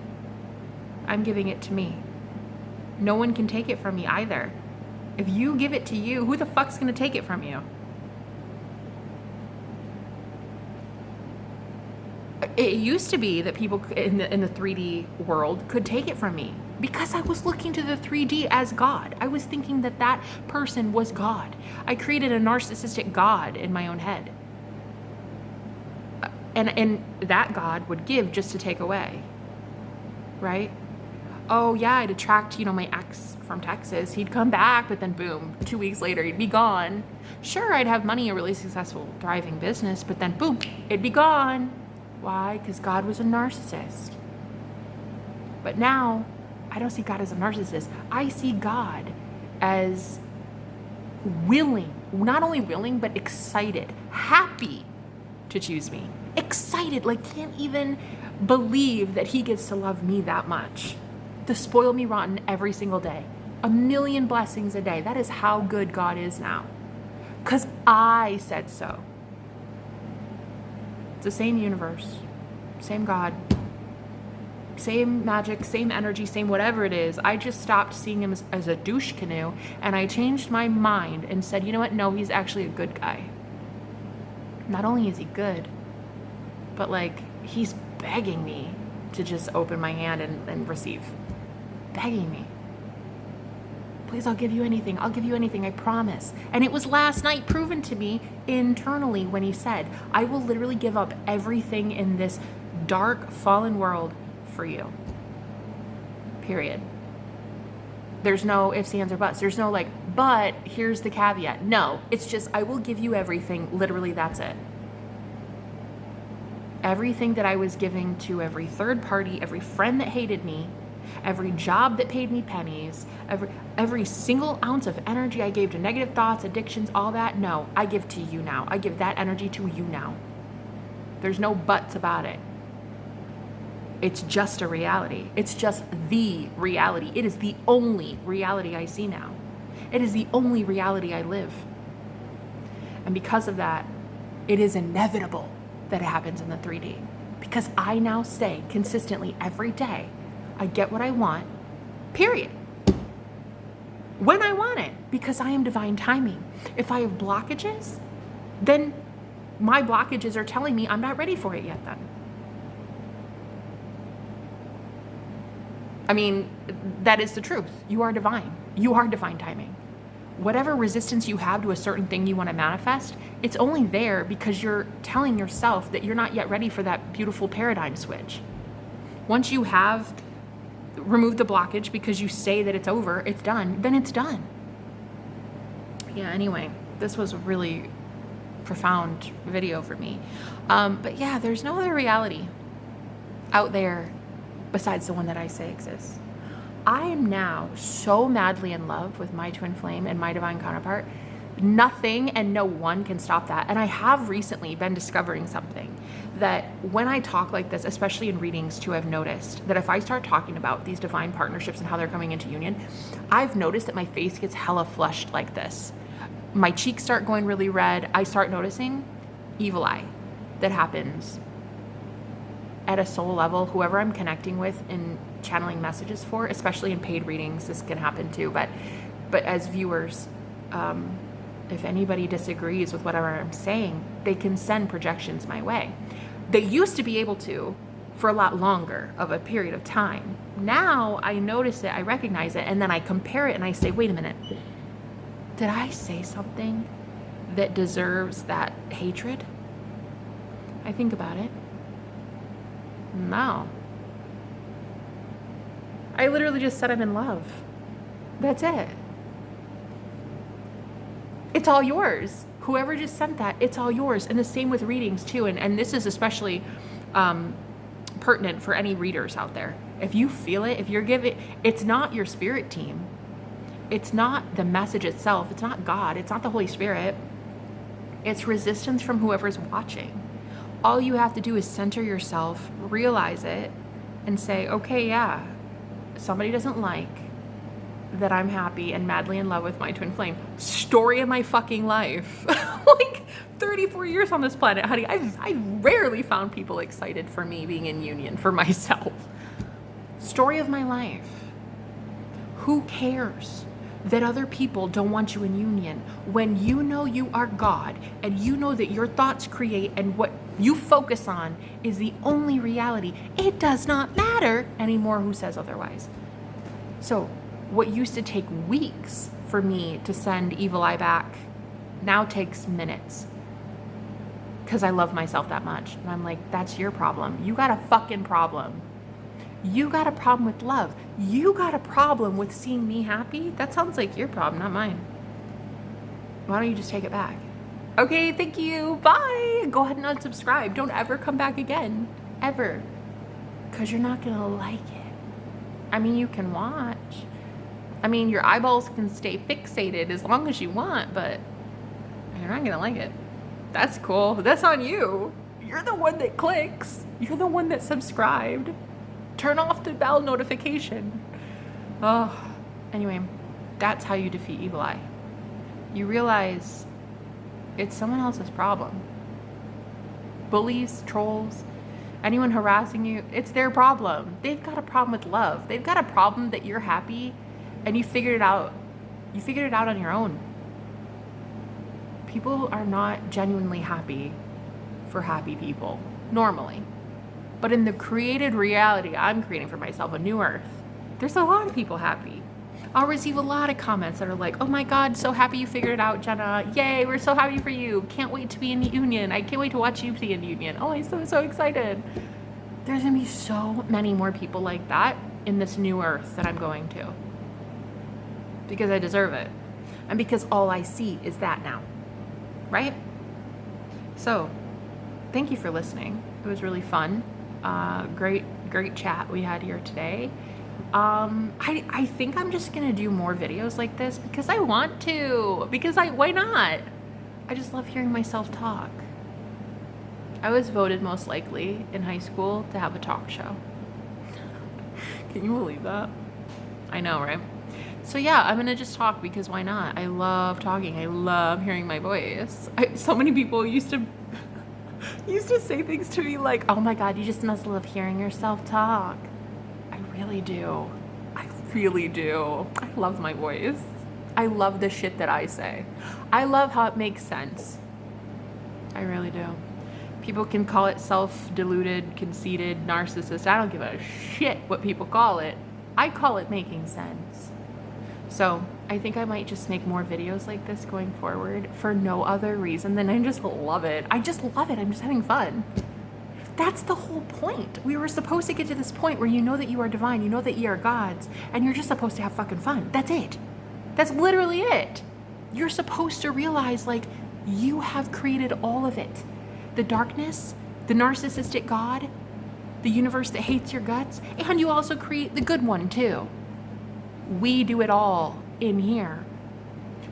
S1: I'm giving it to me. No one can take it from me either. If you give it to you, who the fuck's gonna take it from you? It used to be that people in the 3D world could take it from me because I was looking to the 3D as God. I was thinking that that person was God. I created a narcissistic God in my own head. And that God would give just to take away, right? Oh yeah, I'd attract, my ex from Texas. He'd come back, but then boom, 2 weeks later, he'd be gone. Sure, I'd have money, a really successful, thriving business, but then boom, it'd be gone. Why? Because God was a narcissist. But now, I don't see God as a narcissist. I see God as willing, not only willing, but excited, happy to choose me. Excited, like can't even believe that he gets to love me that much. To spoil me rotten every single day. 1,000,000 blessings a day. That is how good God is now. Because I said so. It's the same universe, same God, same magic, same energy, same whatever it is. I just stopped seeing him as a douche canoe, and I changed my mind and said, you know what? No, he's actually a good guy. Not only is he good, but like he's begging me to just open my hand and receive. Begging me. Please, I'll give you anything. I'll give you anything, I promise. And it was last night proven to me internally when he said, I will literally give up everything in this dark, fallen world for you. Period. There's no ifs, ands, or buts. There's no like, but here's the caveat. No, it's just, I will give you everything. Literally, that's it. Everything that I was giving to every third party, every friend that hated me, every job that paid me pennies, every single ounce of energy I gave to negative thoughts, addictions, all that, no, I give to you now. I give that energy to you now. There's no buts about it. It's just a reality. It's just the reality. It is the only reality I see now. It is the only reality I live. And because of that, it is inevitable that it happens in the 3D. Because I now say consistently every day, I get what I want, period. When I want it, because I am divine timing. If I have blockages, then my blockages are telling me I'm not ready for it yet then. I mean, that is the truth. You are divine. You are divine timing. Whatever resistance you have to a certain thing you want to manifest, it's only there because you're telling yourself that you're not yet ready for that beautiful paradigm switch. Once you have removed the blockage because you say that it's over, it's done, then it's done. Yeah, anyway, this was a really profound video for me. But yeah, there's no other reality out there besides the one that I say exists. I am now so madly in love with my twin flame and my divine counterpart. Nothing and no one can stop that. And I have recently been discovering something that when I talk like this, especially in readings too, I've noticed that if I start talking about these divine partnerships and how they're coming into union, I've noticed that my face gets hella flushed like this. My cheeks start going really red. I start noticing evil eye that happens at a soul level, whoever I'm connecting with and channeling messages for, especially in paid readings, this can happen too. But as viewers, if anybody disagrees with whatever I'm saying, they can send projections my way. They used to be able to for a lot longer of a period of time. Now I notice it, I recognize it, and then I compare it and I say, wait a minute, did I say something that deserves that hatred? I think about it. No. I literally just said I'm in love. That's it. It's all yours. Whoever just sent that, it's all yours. And the same with readings too. And this is especially pertinent for any readers out there. If you feel it, if you're giving, it's not your spirit team. It's not the message itself. It's not God. It's not the Holy Spirit. It's resistance from whoever's watching. All you have to do is center yourself, realize it, and say, okay, yeah, somebody doesn't like that I'm happy and madly in love with my twin flame. Story of my fucking life. Like 34 years on this planet, honey. I've rarely found people excited for me being in union for myself. Story of my life. Who cares that other people don't want you in union when you know you are God and you know that your thoughts create and what you focus on is the only reality? It does not matter anymore who says otherwise. So what used to take weeks for me to send Evil Eye back now takes minutes because I love myself that much. And I'm like, that's your problem. You got a fucking problem. You got a problem with love. You got a problem with seeing me happy. That sounds like your problem, not mine. Why don't you just take it back? Okay, thank you. Bye. Go ahead and unsubscribe. Don't ever come back again. Ever. Because you're not going to like it. I mean, you can watch. I mean, your eyeballs can stay fixated as long as you want, but you're not going to like it. That's cool. That's on you. You're the one that clicks. You're the one that subscribed. Turn off the bell notification. Oh, anyway, that's how you defeat Evil Eye. You realize it's someone else's problem. Bullies, trolls, anyone harassing you, it's their problem. They've got a problem with love. They've got a problem that you're happy and you figured it out. You figured it out on your own. People are not genuinely happy for happy people, normally. But in the created reality I'm creating for myself, a new earth, there's a lot of people happy. I'll receive a lot of comments that are like, oh my God, so happy you figured it out, Jenna. Yay, we're so happy for you. Can't wait to be in union. I can't wait to watch you be in union. Oh, I'm so excited. There's gonna be so many more people like that in this new earth that I'm going to. Because I deserve it. And because all I see is that now. Right? So, thank you for listening. It was really fun. Great chat we had here today. I think I'm just gonna do more videos like this because I want to. Why not? I just love hearing myself talk. I was voted most likely in high school to have a talk show. Can you believe that? I know, right? So yeah, I'm gonna just talk because why not? I love talking. I love hearing my voice. So many people used to say things to me like, oh my God, you just must love hearing yourself talk. I really do. I love my voice. I love the shit that I say. I love how it makes sense. I really do. People can call it self-deluded, conceited, narcissist. I don't give a shit what people call it. I call it making sense. So I think I might just make more videos like this going forward for no other reason than I just love it. I just love it. I'm just having fun. That's the whole point. We were supposed to get to this point where you know that you are divine, you know that you are gods, and you're just supposed to have fucking fun. That's it. That's literally it. You're supposed to realize, like, you have created all of it. The darkness, the narcissistic God, the universe that hates your guts, and you also create the good one too. We do it all in here.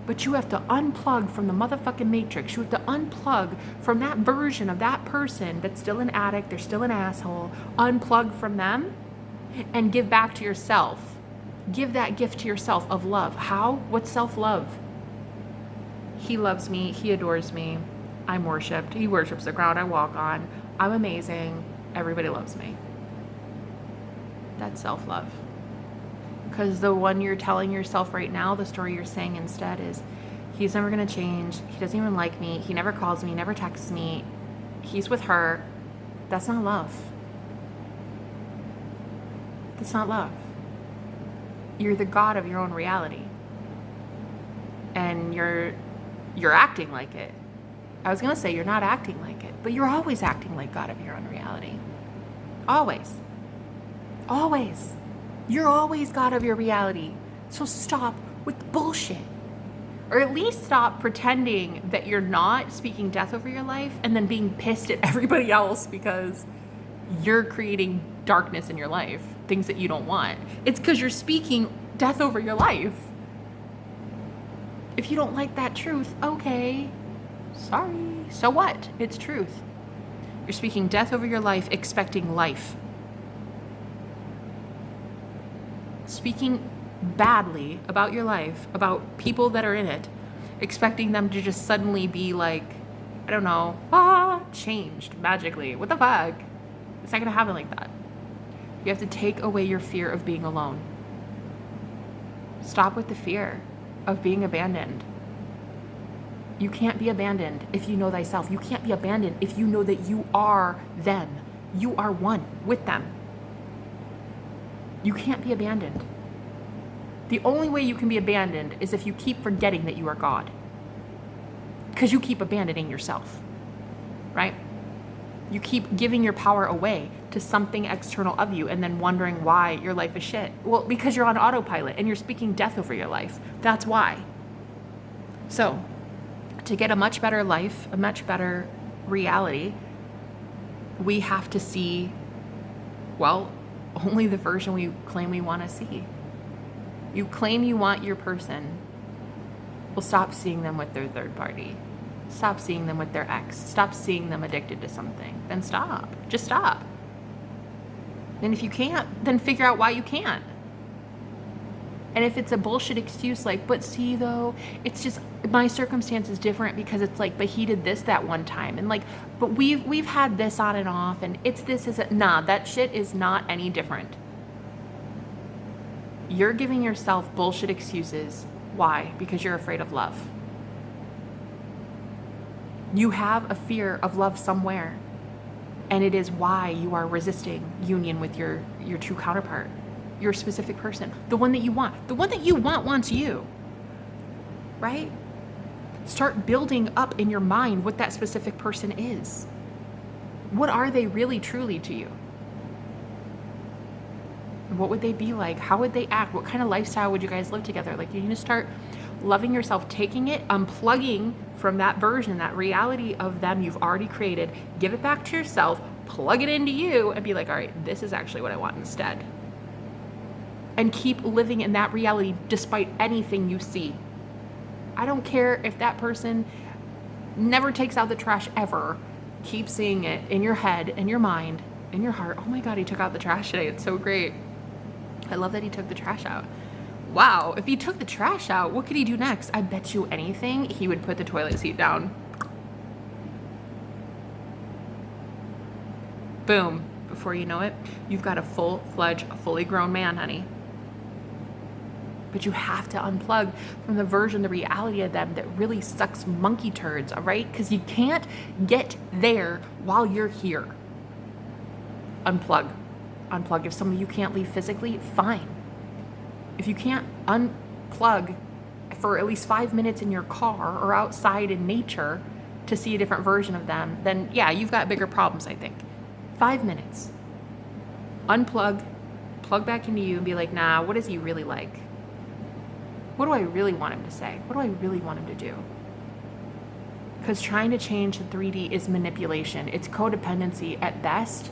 S1: But you have to unplug from the motherfucking matrix. You have to unplug from that version of that person that's still an addict, they're still an asshole. Unplug from them and give back to yourself. Give that gift to yourself of love. How? What's self-love? He loves me. He adores me. I'm worshipped. He worships the ground I walk on. I'm amazing. Everybody loves me. That's self-love. Because the one you're telling yourself right now, the story you're saying instead is, he's never going to change. He doesn't even like me. He never calls me, never texts me. He's with her. That's not love. That's not love. You're the god of your own reality. And you're acting like it. I was going to say you're not acting like it, but you're always acting like god of your own reality. Always. Always. You're always god of your reality. So stop with the bullshit. Or at least stop pretending that you're not speaking death over your life and then being pissed at everybody else because you're creating darkness in your life, things that you don't want. It's because you're speaking death over your life. If you don't like that truth, okay, sorry. So what? It's truth. You're speaking death over your life, expecting life. speaking badly about your life, about people that are in it, expecting them to just suddenly be like, I don't know, changed magically. What the fuck? It's not gonna happen like that. You have to take away your fear of being alone. Stop with the fear of being abandoned. You can't be abandoned if you know thyself. You can't be abandoned if you know that you are them. You are one with them. You can't be abandoned. The only way you can be abandoned is if you keep forgetting that you are God. Because you keep abandoning yourself, right? You keep giving your power away to something external of you and then wondering why your life is shit. Well, because you're on autopilot and you're speaking death over your life. That's why. So, to get a much better life, a much better reality, we have to see, well, only the version we claim we want to see. You claim you want your person. Well, stop seeing them with their third party. Stop seeing them with their ex. Stop seeing them addicted to something. Then stop. Just stop. And if you can't, then figure out why you can't. And if it's a bullshit excuse like, but see though, it's just my circumstance is different because it's like, but he did this that one time. And like, but we've had this on and off and it's this, is it? Nah, that shit is not any different. You're giving yourself bullshit excuses. Why? Because you're afraid of love. You have a fear of love somewhere. And it is why you are resisting union with your true counterpart, your specific person, the one that you want. The one that you want wants you, right? Start building up in your mind what that specific person is. What are they really truly to you? What would they be like? How would they act? What kind of lifestyle would you guys live together? Like, you need to start loving yourself, taking it, unplugging from that version, that reality of them you've already created, give it back to yourself, plug it into you, and be like, all right, this is actually what I want instead. And keep living in that reality despite anything you see. I don't care if that person never takes out the trash ever. Keep seeing it in your head, in your mind, in your heart. Oh my God, he took out the trash today. It's so great. I love that he took the trash out. Wow, if he took the trash out, what could he do next? I bet you anything, he would put the toilet seat down. Boom. Before you know it, you've got a full-fledged, fully grown man, honey. But you have to unplug from the version, the reality of them that really sucks monkey turds, all right? Because you can't get there while you're here. Unplug. Unplug. If some of you can't leave physically, fine. If you can't unplug for at least 5 minutes in your car or outside in nature to see a different version of them, then yeah, you've got bigger problems, I think. 5 minutes. Unplug, plug back into you and be like, nah, what is he really like? What do I really want him to say? What do I really want him to do? Because trying to change the 3D is manipulation. It's codependency at best,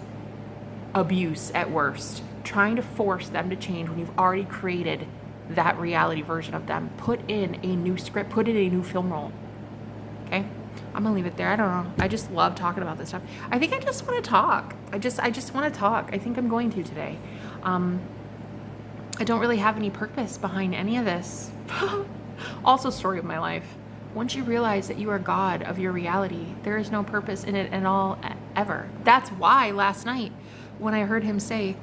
S1: abuse at worst. Trying to force them to change when you've already created that reality version of them. Put in a new script, put in a new film roll. Okay? I'm gonna leave it there. I don't know. I just love talking about this stuff. I think I just want to talk. I just want to talk. I think I'm going to today. I don't really have any purpose behind any of this. Also, story of my life. Once you realize that you are God of your reality, there is no purpose in it at all, ever. That's why last night, when I heard him say,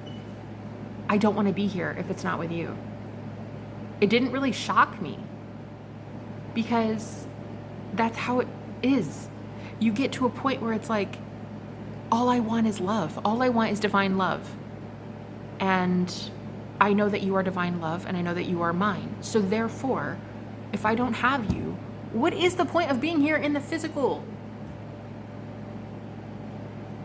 S1: I don't want to be here if it's not with you, it didn't really shock me, because that's how it is. You get to a point where it's like, all I want is love. All I want is divine love. And I know that you are divine love, and I know that you are mine. So therefore, if I don't have you, what is the point of being here in the physical?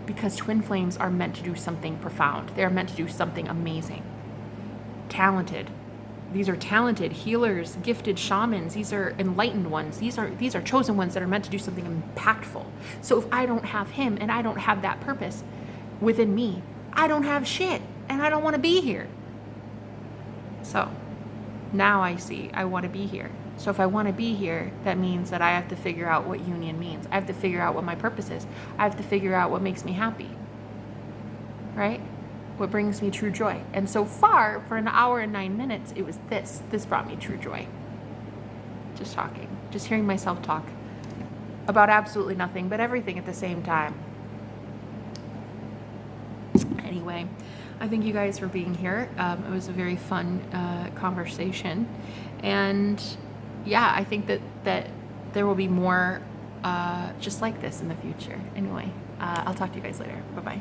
S1: Because twin flames are meant to do something profound. They're meant to do something amazing. Talented. These are talented healers, gifted shamans. These are enlightened ones. These are chosen ones that are meant to do something impactful. So if I don't have him and I don't have that purpose within me, I don't have shit, and I don't want to be here. So now I see I want to be here. So if I want to be here, that means that I have to figure out what union means. I have to figure out what my purpose is. I have to figure out what makes me happy. Right? what brings me true joy. And so far, for an hour and 9 minutes, it was this. This brought me true joy. Just talking, just hearing myself talk about absolutely nothing, but everything at the same time. Anyway, I thank you guys for being here. It was a very fun conversation. And yeah, I think that there will be more just like this in the future. Anyway, I'll talk to you guys later. Bye-bye.